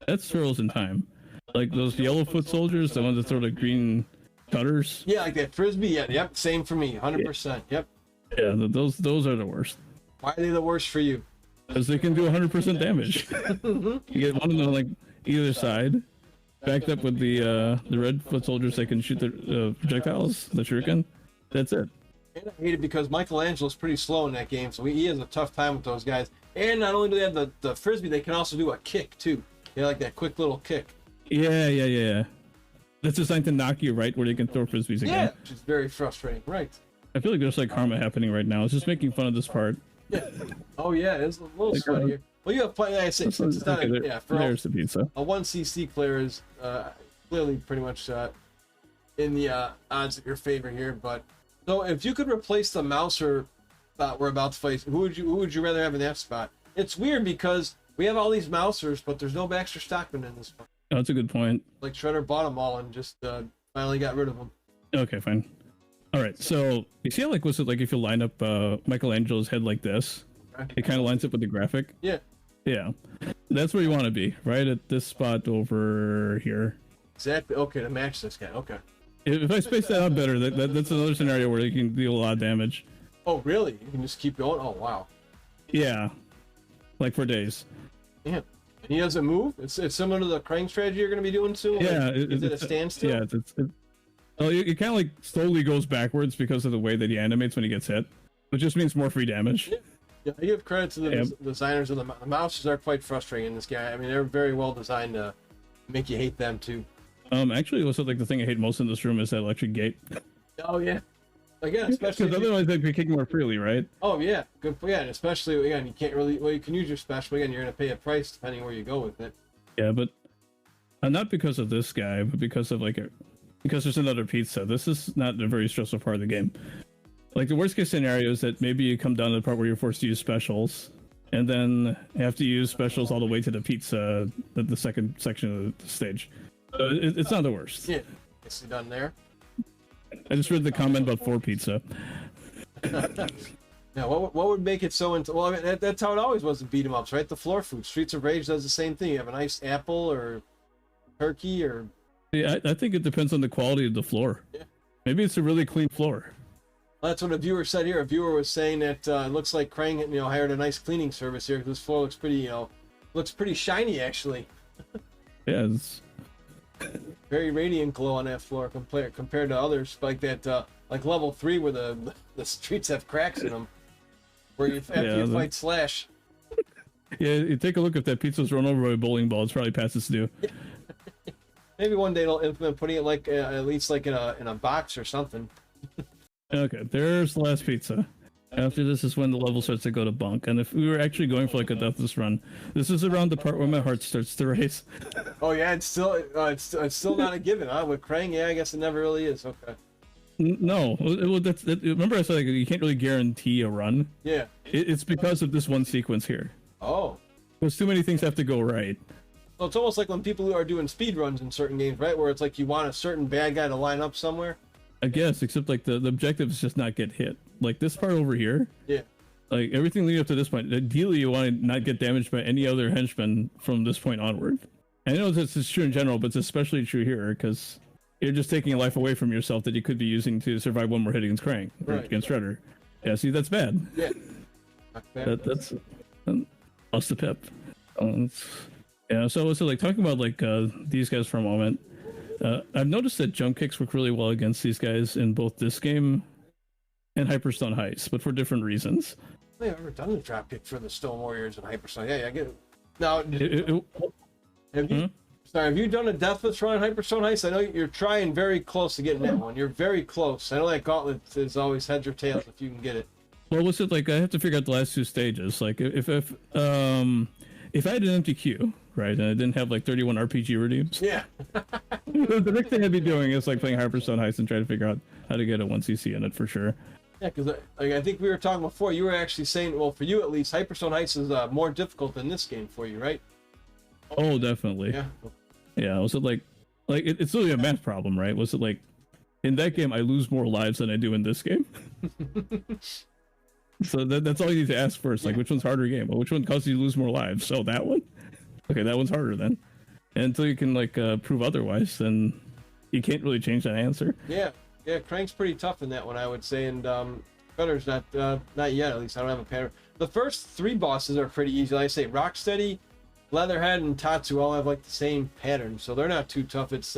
S4: that's Turtles in Time. Like those yellow foot soldiers, the ones that throw the green cutters.
S3: Yeah, like that frisbee. Yeah, yep. Same for me. 100%. Yep.
S4: Yeah, those are the worst.
S3: Why are they the worst for you?
S4: Because they can do 100% damage. You get one of them like either side, backed up with the red foot soldiers. They can shoot the projectiles, the shuriken. That's it.
S3: And I hate it because Michelangelo's pretty slow in that game, so he has a tough time with those guys. And not only do they have the frisbee, they can also do a kick too. They like that quick little kick.
S4: Yeah. That's designed to knock you right where they can throw frisbees again.
S3: Yeah, which is very frustrating. Right.
S4: I feel like there's like karma happening right now. It's just making fun of this part.
S3: Yeah. Oh yeah, it's a little
S4: Like,
S3: sweaty here. Well, you have plenty. Like I say, since it's not for
S4: there's the pizza.
S3: a 1cc player is clearly pretty much in the odds of your favor here. But so if you could replace the mouser spot we're about to face, who would you rather have in that spot? It's weird because we have all these mousers, but there's no Baxter Stockman in this one.
S4: Oh, that's a good point.
S3: Like Shredder bought them all and just finally got rid of them.
S4: Okay, fine. All right, so you see how like was it like if you line up Michelangelo's head like this, it kind of lines up with the graphic. Yeah, that's where you want to be, right at this spot over here.
S3: Exactly. Okay, to match this guy. Okay.
S4: If I space that out better, that's another scenario where you can deal a lot of damage.
S3: Oh really? You can just keep going. Oh wow.
S4: Yeah, like for days.
S3: Yeah. And he doesn't move. It's similar to the Krang strategy you're going to be doing soon.
S4: Yeah.
S3: Like, is it a standstill?
S4: Yeah. It kind of like slowly goes backwards because of the way that he animates when he gets hit, which just means more free damage.
S3: Yeah, I give credit to the designers of the mouses are quite frustrating in this guy. I mean, they're very well designed to make you hate them too.
S4: Actually, also like the thing I hate most in this room is that electric gate.
S3: Oh yeah. Again, especially
S4: because otherwise they'd be kicking more freely, right?
S3: Oh yeah, good. Yeah, and especially again, you can't really. Well, you can use your special. Again, you're going to pay a price depending where you go with it.
S4: Yeah, but not because of this guy, but because of because there's another pizza. This is not a very stressful part of the game. Like the worst case scenario is that maybe you come down to the part where you're forced to use specials, and then have to use specials all the way to the pizza, the second section of the stage. So it's not the worst.
S3: Yeah, nicely done there.
S4: I just read the comment about 4 pizza.
S3: Now, what would make it so into? Well, I mean, that's how it always was in beat 'em ups, right? The floor food. Streets of Rage does the same thing. You have a nice apple or turkey or.
S4: Yeah, I think it depends on the quality of the floor.
S3: Yeah.
S4: Maybe it's a really clean floor.
S3: Well, that's what a viewer said here. A viewer was saying that it looks like Krang, hired a nice cleaning service here because this floor looks pretty, looks pretty shiny actually.
S4: Yeah, it's
S3: very radiant glow on that floor compared to others like that, like level 3 where the streets have cracks in them, where you fight Slash.
S4: Yeah, you take a look if that pizza's run over by a bowling ball. It's probably past its due.
S3: Maybe one day they'll implement putting it like at least like in a box or something.
S4: Okay, there's the last pizza. After this is when the level starts to go to bunk. And if we were actually going for like a deathless run, this is around the part where my heart starts to race.
S3: Oh yeah, it's still not a given, huh? With Krang, yeah, I guess it never really is. Okay.
S4: No, remember I said like, you can't really guarantee a run.
S3: Yeah.
S4: It's because of this one sequence here.
S3: Oh.
S4: Because too many things have to go right.
S3: Well, it's almost like when people are doing speed runs in certain games, right? Where it's like you want a certain bad guy to line up somewhere.
S4: I guess, except like the objective is just not get hit. Like this part over here.
S3: Yeah.
S4: Like everything leading up to this point, ideally you want to not get damaged by any other henchman from this point onward. I know this is true in general, but it's especially true here because you're just taking a life away from yourself that you could be using to survive one more hit against Krang, or against Shredder. Yeah, see, that's bad.
S3: Yeah.
S4: That's lost the pep. Yeah, so like talking about like these guys for a moment. I've noticed that jump kicks work really well against these guys in both this game and Hyperstone Heist, but for different reasons.
S3: I've never done the drop kick for the Stone Warriors and Hyperstone. Yeah, I get it. Now, have you done a deathless run on Hyperstone Heist? I know you're trying very close to getting that one. You're very close. I know that gauntlet is always heads or tails if you can get it.
S4: Well, what's it like? I have to figure out the last 2 stages. Like if I had an empty queue, right, and I didn't have like 31 RPG redeems.
S3: Yeah.
S4: The next thing I'd be doing is like playing Hyperstone Heist and trying to figure out how to get a 1cc in it for sure.
S3: Yeah, because I think we were talking before. You were actually saying, well, for you at least, Hyperstone Heist is more difficult than this game for you, right?
S4: Oh, definitely.
S3: Yeah.
S4: Yeah. Was it like it's really a math problem, right? Was it like in that game I lose more lives than I do in this game? So that's all you need to ask first. Like, which one's harder game? Well, which one causes you to lose more lives? So that one? Okay, that one's harder then. And until you can like prove otherwise, then you can't really change that answer.
S3: Yeah, Krang's pretty tough in that one, I would say, and Shredder's not yet. At least I don't have a pattern. The first 3 bosses are pretty easy. Like I say, Rocksteady, Leatherhead, and Tatsu all have like the same pattern, so they're not too tough. It's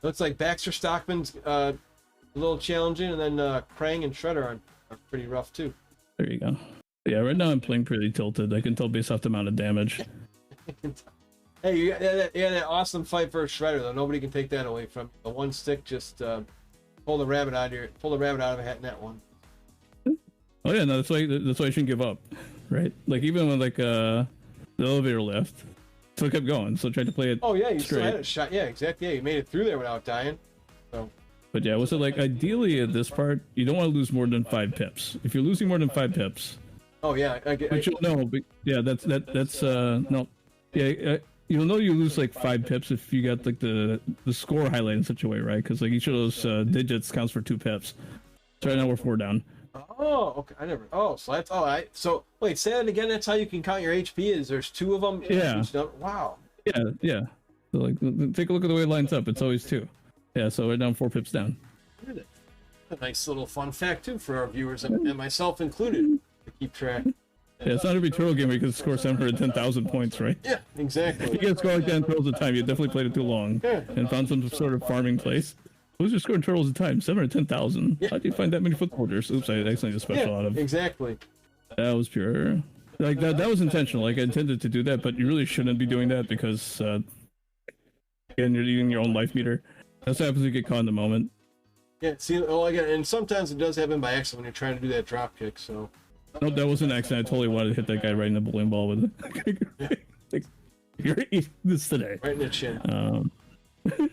S3: looks like Baxter Stockman's a little challenging, and then Krang and Shredder are pretty rough too.
S4: There you go. Yeah, right now I'm playing pretty tilted. I can tell based off the amount of damage.
S3: Hey, you got that awesome fight for Shredder though. Nobody can take that away from you. The one stick just pull the rabbit out of a hat in that one.
S4: Oh yeah, no, that's why you shouldn't give up, right? Like even when like the elevator left, still kept going. So tried to play it.
S3: Oh yeah, you
S4: straight.
S3: still had a shot. Yeah, exactly. Yeah, you made it through there without dying. So.
S4: But yeah, was it like ideally at this part you don't want to lose more than 5 pips. If you're losing more than 5 pips.
S3: Oh yeah,
S4: But you'll know. But yeah, that's no. Yeah, you'll know you lose like 5 pips if you got like the score highlighted in such a way, right? Because like each of those digits counts for 2 pips. So right now we're 4 down.
S3: Oh, okay. I never. Oh, so that's all right. So wait, say that again. That's how you can count your HP. Is there's 2 of them?
S4: Yeah.
S3: Wow.
S4: Yeah. So like, take a look at the way it lines up. It's always 2. Yeah. So we're down 4 pips down.
S3: A nice little fun fact too for our viewers and myself included to keep track.
S4: Yeah, it's not every turtle game where you can score 710,000 points, right?
S3: Yeah, exactly.
S4: If you get a score like that in turtles at a time, you definitely played it too long and found some sort of farming place. Who's your scoring turtles at a time? 710,000.
S3: Yeah.
S4: How do you find that many foot quarters? Oops, I accidentally just special out of.
S3: Exactly.
S4: That was pure. Like that was intentional. Like I intended to do that, but you really shouldn't be doing that because again, you're eating your own life meter. That's what happens when you get caught in the moment.
S3: Yeah. See, well, again, and sometimes it does happen by accident when you're trying to do that drop kick. So.
S4: Nope, that was an accident. I totally wanted to hit that guy right in the bowling ball with it. Like, you're eating this today.
S3: Right in the chin.
S4: Okay,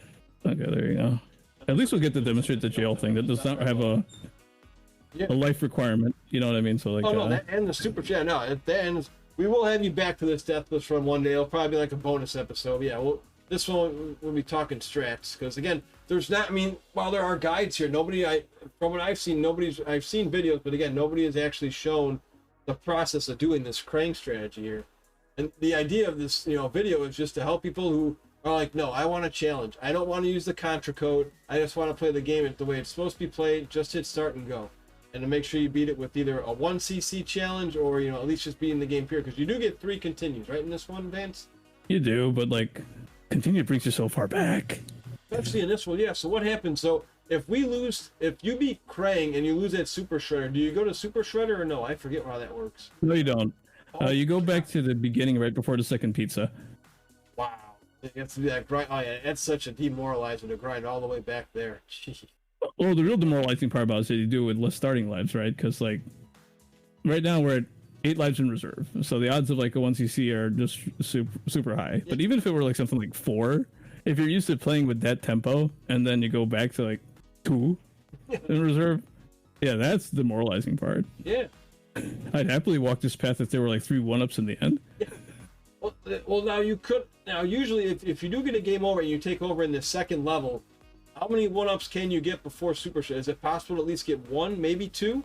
S4: there you go. At least we'll get to demonstrate the jail thing. That does not have a life requirement. You know what I mean? So like.
S3: Oh no, that and the super chat. No, at the end, we will have you back to this Deathless run one day. It'll probably be like a bonus episode. Yeah, this one we'll be talking strats because again, there's not. I mean, while there are guides here, from what I've seen, I've seen videos, but again, nobody has actually shown the process of doing this Krang strategy here. And the idea of this, video is just to help people who are like, no, I want a challenge. I don't want to use the contra code. I just want to play the game the way it's supposed to be played. Just hit start and go. And to make sure you beat it with either a 1cc challenge or, at least just beating the game period. Because you do get 3 continues, right, in this one, Vance?
S4: You do, but like, continue brings you so far back.
S3: Especially in this one, yeah. So what happens? So if you beat Krang and you lose that Super Shredder, do you go to Super Shredder or no? I forget how that works.
S4: No, you don't. You go back to the beginning right before the second pizza.
S3: Wow. You have to do that grind. Oh yeah, that's such a demoralizing to grind all the way back there. Jeez.
S4: Well, the real demoralizing part about it is that you do it with less starting lives, right? Because like, right now we're at 8 lives in reserve, so the odds of like a 1cc are just super high. But even if it were like something like 4, if you're used to playing with that tempo and then you go back to like 2 in reserve, yeah, that's the demoralizing part.
S3: Yeah.
S4: I'd happily walk this path if there were like 3 1-ups in the end.
S3: Yeah. Well, now you could. Now, usually, if you do get a game over and you take over in the second level, how many 1-ups can you get before Super Shredder? Is it possible to at least get 1, maybe 2,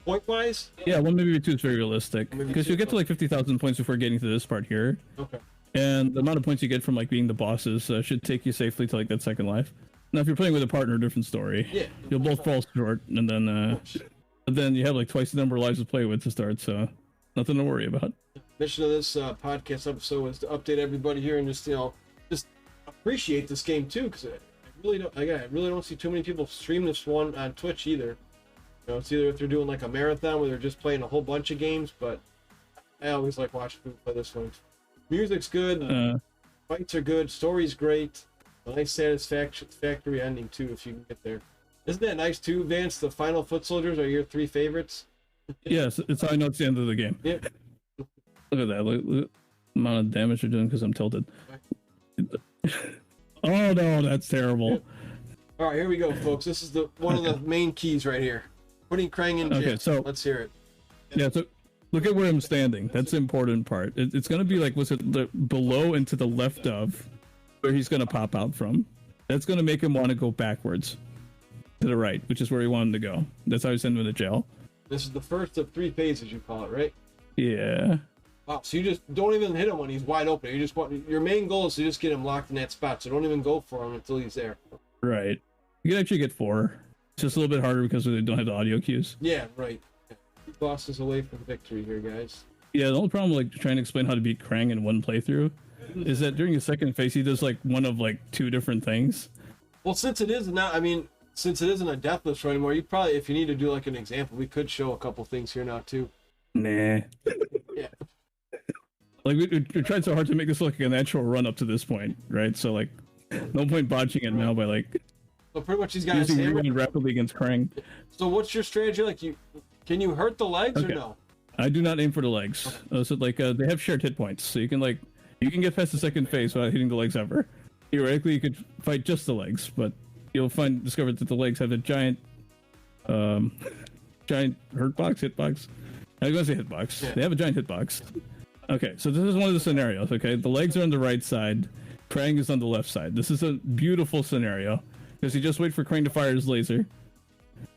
S3: point-wise?
S4: Yeah, 1, maybe 2 is very realistic. Because you'll get to like 50,000 points before getting to this part here.
S3: Okay.
S4: And the amount of points you get from like being the bosses should take you safely to like that second life. Now, if you're playing with a partner, different story.
S3: Yeah.
S4: You'll both fall short, and then you have like twice the number of lives to play with to start, so nothing to worry about.
S3: Mission of this podcast episode is to update everybody here and just appreciate this game too, because I really don't see too many people stream this one on Twitch either. It's either if they're doing like a marathon where they're just playing a whole bunch of games, but I always like watching people play this one. Music's good, fights are good, story's great, a nice satisfactory ending too if you can get there. Isn't that nice too, Vance? The final foot soldiers are your 3 favorites.
S4: Yes, it's how I know it's the end of the game.
S3: Yeah.
S4: Look at that. Look the amount of damage you're doing because I'm tilted. Oh no, that's terrible.
S3: Yeah. All right, here we go, folks. This is one of the main keys right here. Putting Krang in jail.
S4: Okay, so
S3: let's hear it.
S4: Yeah, so look at where I'm standing. That's the important part. It's going to be like, below and to the left of where he's going to pop out from. That's going to make him want to go backwards to the right, which is where he wanted to go. That's how he sent him to jail.
S3: This is the first of 3 phases, you call it, right?
S4: Yeah.
S3: Wow, so you just don't even hit him when he's wide open. Your main goal is to just get him locked in that spot, so don't even go for him until he's there.
S4: Right. You can actually get 4. It's just a little bit harder because we don't have the audio cues.
S3: Yeah, right. 2 bosses away from victory here, guys.
S4: Yeah, the only problem like trying to explain how to beat Krang in one playthrough is that during the second phase he does like one of like 2 different things.
S3: Well, since it is not, I mean, since it isn't a death list anymore, you probably, if you need to do like an example, we could show a couple things here now too.
S4: Nah.
S3: Yeah.
S4: Like we tried so hard to make this look like a natural run up to this point, right? So like, no point botching it now by like
S3: So pretty much these guys
S4: using rewind rapidly against Krang.
S3: So what's your strategy? Like, can you hurt the legs or no?
S4: I do not aim for the legs. So like they have shared hit points, so you can get past the second phase without hitting the legs ever. Theoretically, you could fight just the legs, but you'll discover that the legs have a giant hitbox. I was gonna say hitbox.
S3: Yeah.
S4: They have a giant hitbox. Okay, so this is one of the scenarios. Okay, the legs are on the right side, Krang is on the left side. This is a beautiful scenario because you just wait for Krang to fire his laser,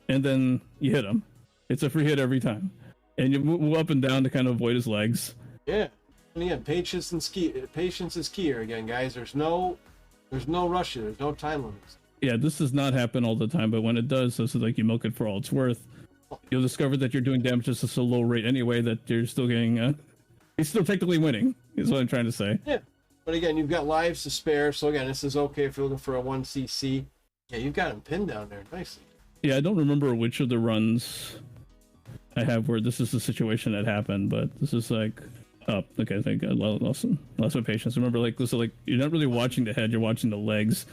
S4: and then you hit him. It's a free hit every time, and you move up and down to kind of avoid his legs.
S3: Yeah, and again, patience is key here again, guys. There's no rush here. There's no time limits.
S4: Yeah, this does not happen all the time, but when it does, this is like you milk it for all it's worth. You'll discover that you're doing damage just at a low rate anyway, that you're still getting he's still technically winning, is what I'm trying to say.
S3: Yeah, but again, you've got lives to spare, so again, this is okay if you're looking for a 1cc. Yeah, you've got him pinned down there nicely.
S4: Yeah, I don't remember which of the runs I have where this is the situation that happened, but this is like, oh, okay, I think I lost my patience. Remember, like, this is like, you're not really watching the head, you're watching the legs.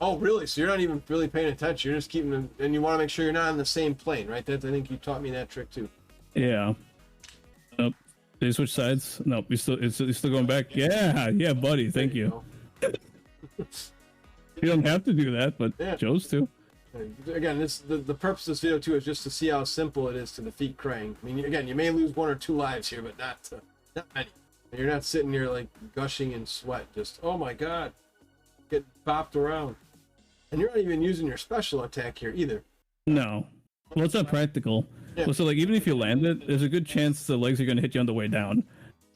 S3: Oh, really? So you're not even really paying attention. You're just keeping them, and you want to make sure you're not on the same plane, right? I think you taught me that trick too.
S4: Yeah. Nope. Did you switch sides? Nope. You're still going back. Yeah, buddy. Thank you. You don't have to do that, but
S3: yeah.
S4: chose to.
S3: Again, the purpose of this video too is just to see how simple it is to defeat Krang. I mean, again, you may lose 1 or 2 lives here, but not many. You're not sitting there like gushing in sweat. Just, oh my god, get bopped around. And you're not even using your special attack here either.
S4: No. Well, it's not practical.
S3: Yeah.
S4: Well, so like even if you land it, there's a good chance the legs are going to hit you on the way down.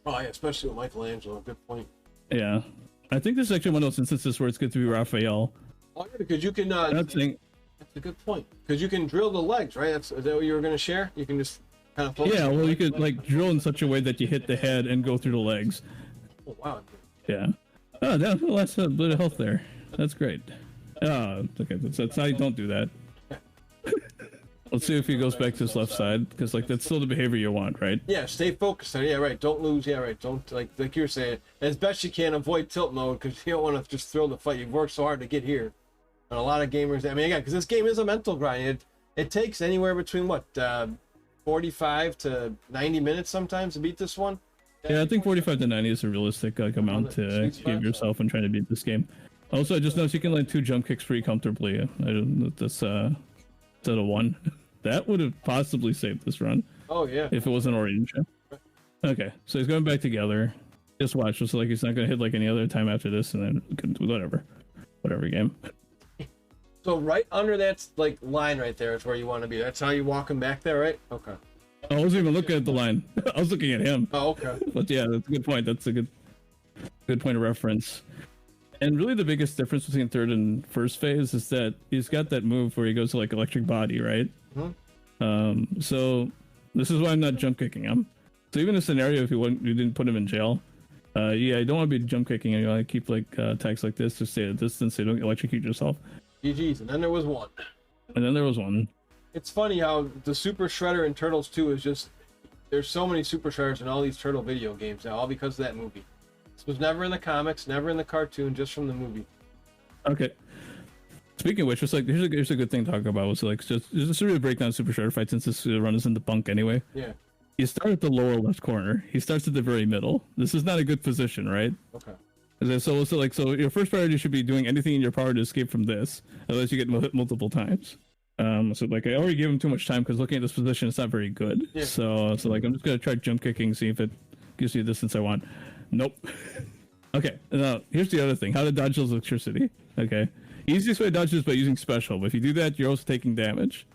S3: Oh yeah, especially with Michelangelo. Good point.
S4: Yeah. I think this is actually one of those instances where it's good to be Raphael.
S3: Oh yeah, because you can.
S4: That's
S3: a good point. Because you can drill the legs, right? Is that what you were going to share? You can just kind of focus.
S4: Yeah, well, you could like drill in such a way that you hit the head and go through the legs.
S3: Oh wow.
S4: Yeah. Oh, that's a bit of health there. That's great. Okay, that's how you don't do that. Let's see if he goes back to his left side, because like that's still the behavior you want, right?
S3: Yeah, stay focused on it. Yeah, right. Don't lose. Yeah, right. Don't like you were saying, as best you can, avoid tilt mode because you don't want to just throw the fight. You've worked so hard to get here, and a lot of gamers. I mean, again, because this game is a mental grind. It takes anywhere between 45 to 90 minutes sometimes to beat this one.
S4: Yeah, I think 45 to 90 is a realistic like amount to give yourself when trying to beat this game. Also, I just noticed you can land 2 jump kicks pretty comfortably. That's instead of 1. That would have possibly saved this run.
S3: Oh yeah.
S4: If it wasn't orange. Okay, so he's going back together. Just watch. Just like he's not gonna hit like any other time after this, and then we can do whatever game.
S3: So right under that like line right there is where you want to be. That's how you walk him back there, right? Okay.
S4: I wasn't even looking at the line. I was looking at him.
S3: Oh, okay.
S4: But yeah, that's a good point. That's a good point of reference. And really the biggest difference between third and first phase is that he's got that move where he goes to like electric body, right?
S3: Mm-hmm.
S4: So this is why I'm not jump kicking him. So even a scenario if you didn't put him in jail, yeah, I don't want to be jump kicking. I want to keep like attacks like this to stay at a distance so you don't electrocute yourself.
S3: GG's, and then there was one.
S4: And then there was one.
S3: It's funny how the Super Shredder in Turtles 2 is just, there's so many Super Shredders in all these Turtle video games now, all because of that movie. This was never in the comics, never in the cartoon, just from the movie.
S4: Okay. Speaking of which, it's like here's a good thing to talk about. Was like just to really break down Super Shredder fight since this run is in the bunk anyway.
S3: Yeah.
S4: You start at the lower left corner. He starts at the very middle. This is not a good position, right?
S3: Okay.
S4: So your first priority should be doing anything in your power to escape from this, otherwise you get hit multiple times. So like I already gave him too much time because looking at this position, it's not very good. Yeah. So like I'm just gonna try jump kicking, see if it gives you the distance I want. Nope. Okay. Now here's the other thing: how to dodge those electricity. Okay. Easiest way to dodge is by using special, but if you do that, you're also taking damage.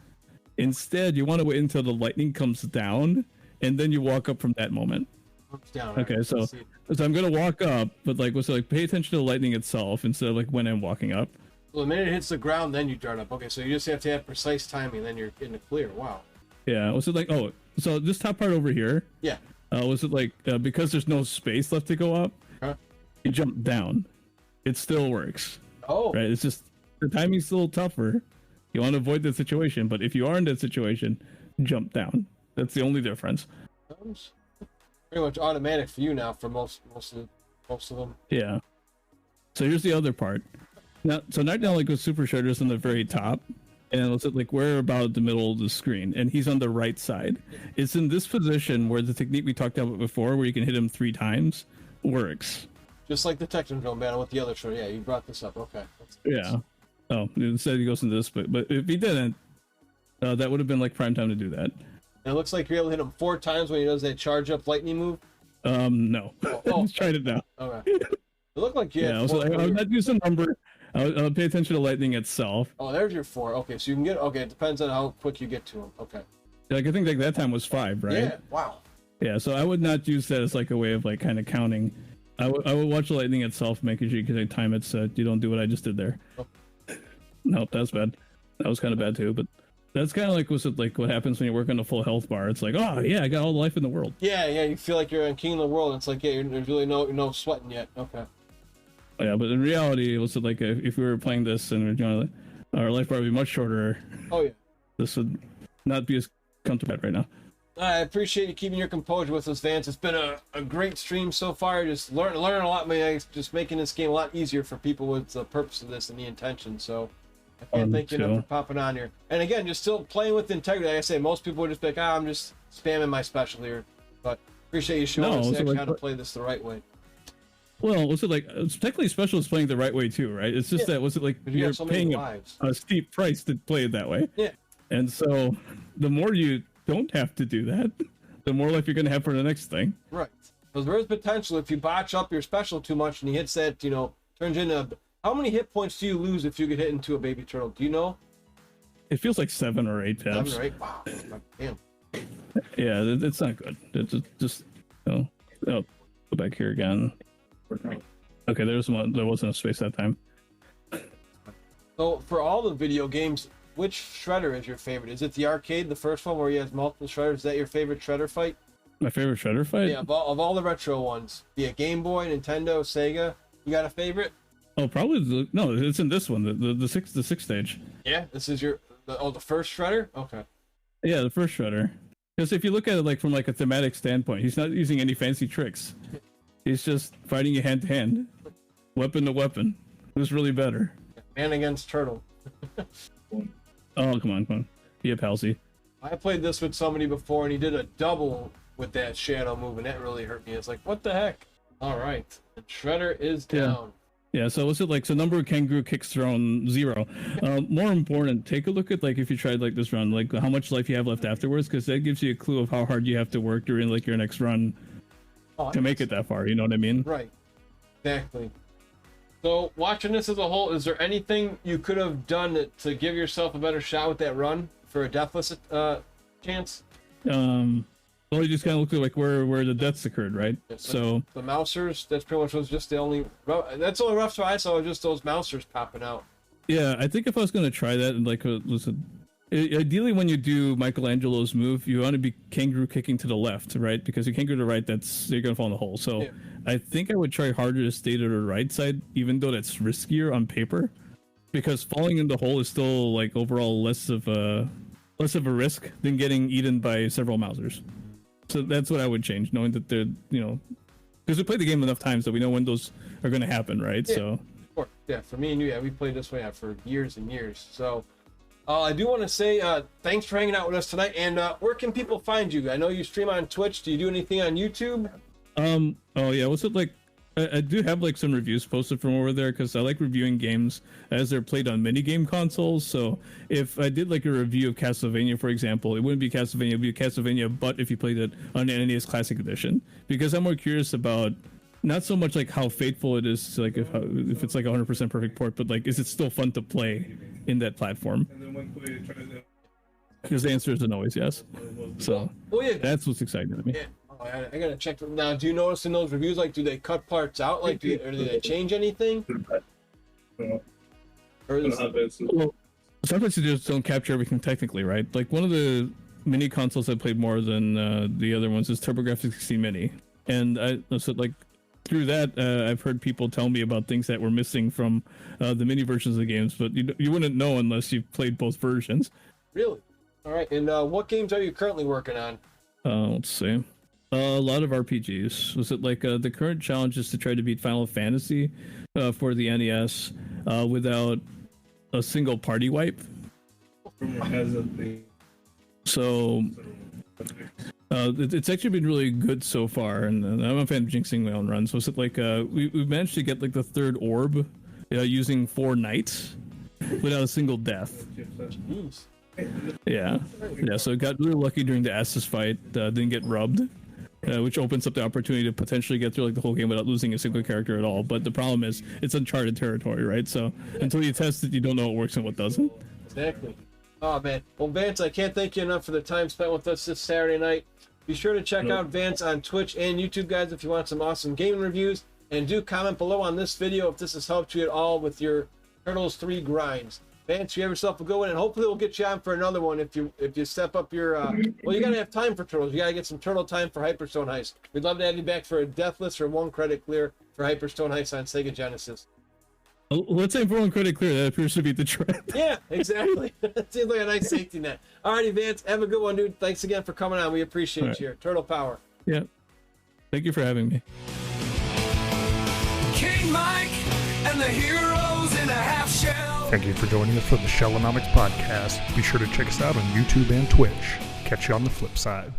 S4: Instead, you want to wait until the lightning comes down, and then you walk up from that moment.
S3: Comes down.
S4: Okay, so I'm gonna walk up, but like, pay attention to the lightning itself instead of like when I'm walking up.
S3: Well, the minute it hits the ground, then you dart up. Okay, so you just have to have precise timing, then you're in the clear. Wow.
S4: Yeah. Was it like so this top part over here?
S3: Yeah.
S4: Was it like because there's no space left to go up?
S3: Huh?
S4: You jump down. It still works.
S3: Oh.
S4: Right. It's just the timing's a little tougher. You want to avoid that situation, but if you are in that situation, jump down. That's the only difference.
S3: Pretty much automatic for you now for most of them.
S4: Yeah. So here's the other part. Now, so not only with Super Shredder's on the very top, and let's say like we're about the middle of the screen, and he's on the right side. It's in this position where the technique we talked about before, where you can hit him 3 times, works.
S3: Just like the Technodrome battle with the other shredder. Yeah, you brought this up. Okay.
S4: Yeah. Oh, instead he goes into this, but if he didn't, that would have been like prime time to do that.
S3: And it looks like you're able to hit him 4 times when he does that charge up lightning move.
S4: No. Let's try it now.
S3: Okay. It looked like you had
S4: I would not use a number. I'll pay attention to lightning itself.
S3: Oh, there's your 4. Okay, so you can get. Okay, it depends on how quick you get to him. Okay.
S4: Like I think like that time was 5, right?
S3: Yeah. Wow.
S4: Yeah. So I would not use that as like a way of like kind of counting. I would watch the lightning itself, making sure you can time it so you don't do what I just did there.
S3: Oh.
S4: Nope, that's bad. That was kind of bad too, but that's kind of like what happens when you work on a full health bar. It's like, oh yeah, I got all the life in the world.
S3: Yeah, you feel like you're on King of the World. It's like, yeah, there's really no sweating yet. Okay.
S4: Yeah, but in reality, it was like if we were playing this and our life bar would be much shorter.
S3: Oh yeah.
S4: This would not be as comfortable right now.
S3: I appreciate you keeping your composure with us, Vance. It's been a great stream so far. Just learning a lot, man. Just making this game a lot easier for people with the purpose of this and the intention. So I can't thank you enough for popping on here. And again, you're still playing with integrity. Like I say, most people would just be like, I'm just spamming my special here. But appreciate you showing us actually how to play this the right way.
S4: Well, was it like technically special is playing the right way too, right? It's just that was it like you're
S3: so
S4: paying a steep price to play it that way.
S3: Yeah.
S4: And so the more you don't have to do that, the more life you're going to have for the next thing.
S3: Right. Because there is potential if you botch up your special too much and he hits that, turns into how many hit points do you lose if you get hit into a baby turtle? Do you know?
S4: It feels like 7 or 8 taps.
S3: 7 or 8? Wow. Damn.
S4: Yeah, it's not good. It's just go back here again. Okay, there wasn't a space that time.
S3: So for all the video games, which shredder is your favorite? Is it the arcade, the first one where he has multiple shredders? Is that your favorite shredder fight?
S4: My favorite shredder fight?
S3: Yeah, of all the retro ones. Be it Game Boy, Nintendo, Sega. You got a favorite?
S4: Oh, probably no. It's in this one, the sixth stage.
S3: Yeah, this is the first shredder. Okay.
S4: Yeah, the first shredder. Because if you look at it like from like a thematic standpoint, he's not using any fancy tricks. He's just fighting you hand to hand, weapon to weapon. Who's really better?
S3: Man against turtle.
S4: Oh, come on. Be a palsy.
S3: I played this with somebody before, and he did a double with that shadow move, and that really hurt me. It's like, what the heck? All right. The shredder is down.
S4: Yeah, so what's it like? So number of kangaroo kicks thrown 0. More important, take a look at like if you tried like this run, like how much life you have left afterwards, because that gives you a clue of how hard you have to work during like your next run to make it that far. You know what I mean?
S3: Right. Exactly. So watching this as a whole, is there anything you could have done to give yourself a better shot with that run for a deathless chance?
S4: Well, you just kind of look at like where the deaths occurred, right?
S3: Yes,
S4: so
S3: the mousers, that's pretty much was just the only. That's the only rough spot I saw was just those mousers popping out.
S4: Yeah, I think if I was gonna try that and like listen, ideally when you do Michelangelo's move, you want to be kangaroo kicking to the left, right? Because you kangaroo to the right, you're gonna fall in the hole. So yeah. I think I would try harder to stay to the right side, even though that's riskier on paper, because falling in the hole is still like overall less of a risk than getting eaten by several mousers. So that's what I would change, knowing that they're, because we played the game enough times that we know when those are going to happen, right?
S3: Yeah,
S4: so,
S3: of course. Yeah, for me and you, we played this way for years and years. So, I do want to say thanks for hanging out with us tonight. And where can people find you? I know you stream on Twitch. Do you do anything on YouTube?
S4: Oh yeah, what's it like? I do have like some reviews posted from over there because I like reviewing games as they're played on mini game consoles. So if I did like a review of Castlevania, for example, it wouldn't be Castlevania, it would be Castlevania, but if you played it on an NES Classic Edition, because I'm more curious about not so much like how faithful it is, like if it's like 100% perfect port, but like is it still fun to play in that platform? Because the answer isn't always yes. So that's what's exciting to me.
S3: Yeah. I gotta check them now. Do you notice in those reviews, like, do they cut parts out? Like, do they change anything?
S4: Well, sometimes you just don't capture everything technically, right? Like one of the mini consoles I played more than the other ones is TurboGrafx 16 Mini, and I said like through that, I've heard people tell me about things that were missing from the mini versions of the games, but you wouldn't know unless you've played both versions.
S3: Really? All right. And what games are you currently working on?
S4: Let's see. A lot of RPGs. Was it like the current challenge is to try to beat Final Fantasy for the NES without a single party wipe? So it's actually been really good so far, and I'm a fan of jinxing my own run. So it's like we managed to get like the third orb using 4 knights without a single death.
S3: Jeez.
S4: Yeah. So it got really lucky during the Estus fight. Didn't get rubbed, which opens up the opportunity to potentially get through like the whole game without losing a single character at all. But the problem is it's uncharted territory, right? So until you test it, you don't know what works and what doesn't.
S3: Exactly. Oh, man. Well, Vance, I can't thank you enough for the time spent with us this Saturday night. Be sure to check out Vance on Twitch and YouTube, guys, if you want some awesome gaming reviews. And do comment below on this video if this has helped you at all with your Turtles 3 grinds. Vance, you have yourself a good one, and hopefully we'll get you on for another one if you step up your... well, you got to have time for Turtles. You got to get some Turtle time for Hyperstone Heist. We'd love to have you back for a Deathless or 1 credit clear for Hyperstone Heist on Sega Genesis.
S4: Let's say for 1 credit clear, that appears to be the trend.
S3: Yeah, exactly. It seems like a nice safety net. Alrighty, Vance, have a good one, dude. Thanks again for coming on. We appreciate you. Turtle Power.
S4: Yeah. Thank you for having me.
S2: King Mike and the heroes in a half shell.
S1: Thank you for joining us for the Shellonomics podcast. Be sure to check us out on YouTube and Twitch. Catch you on the flip side.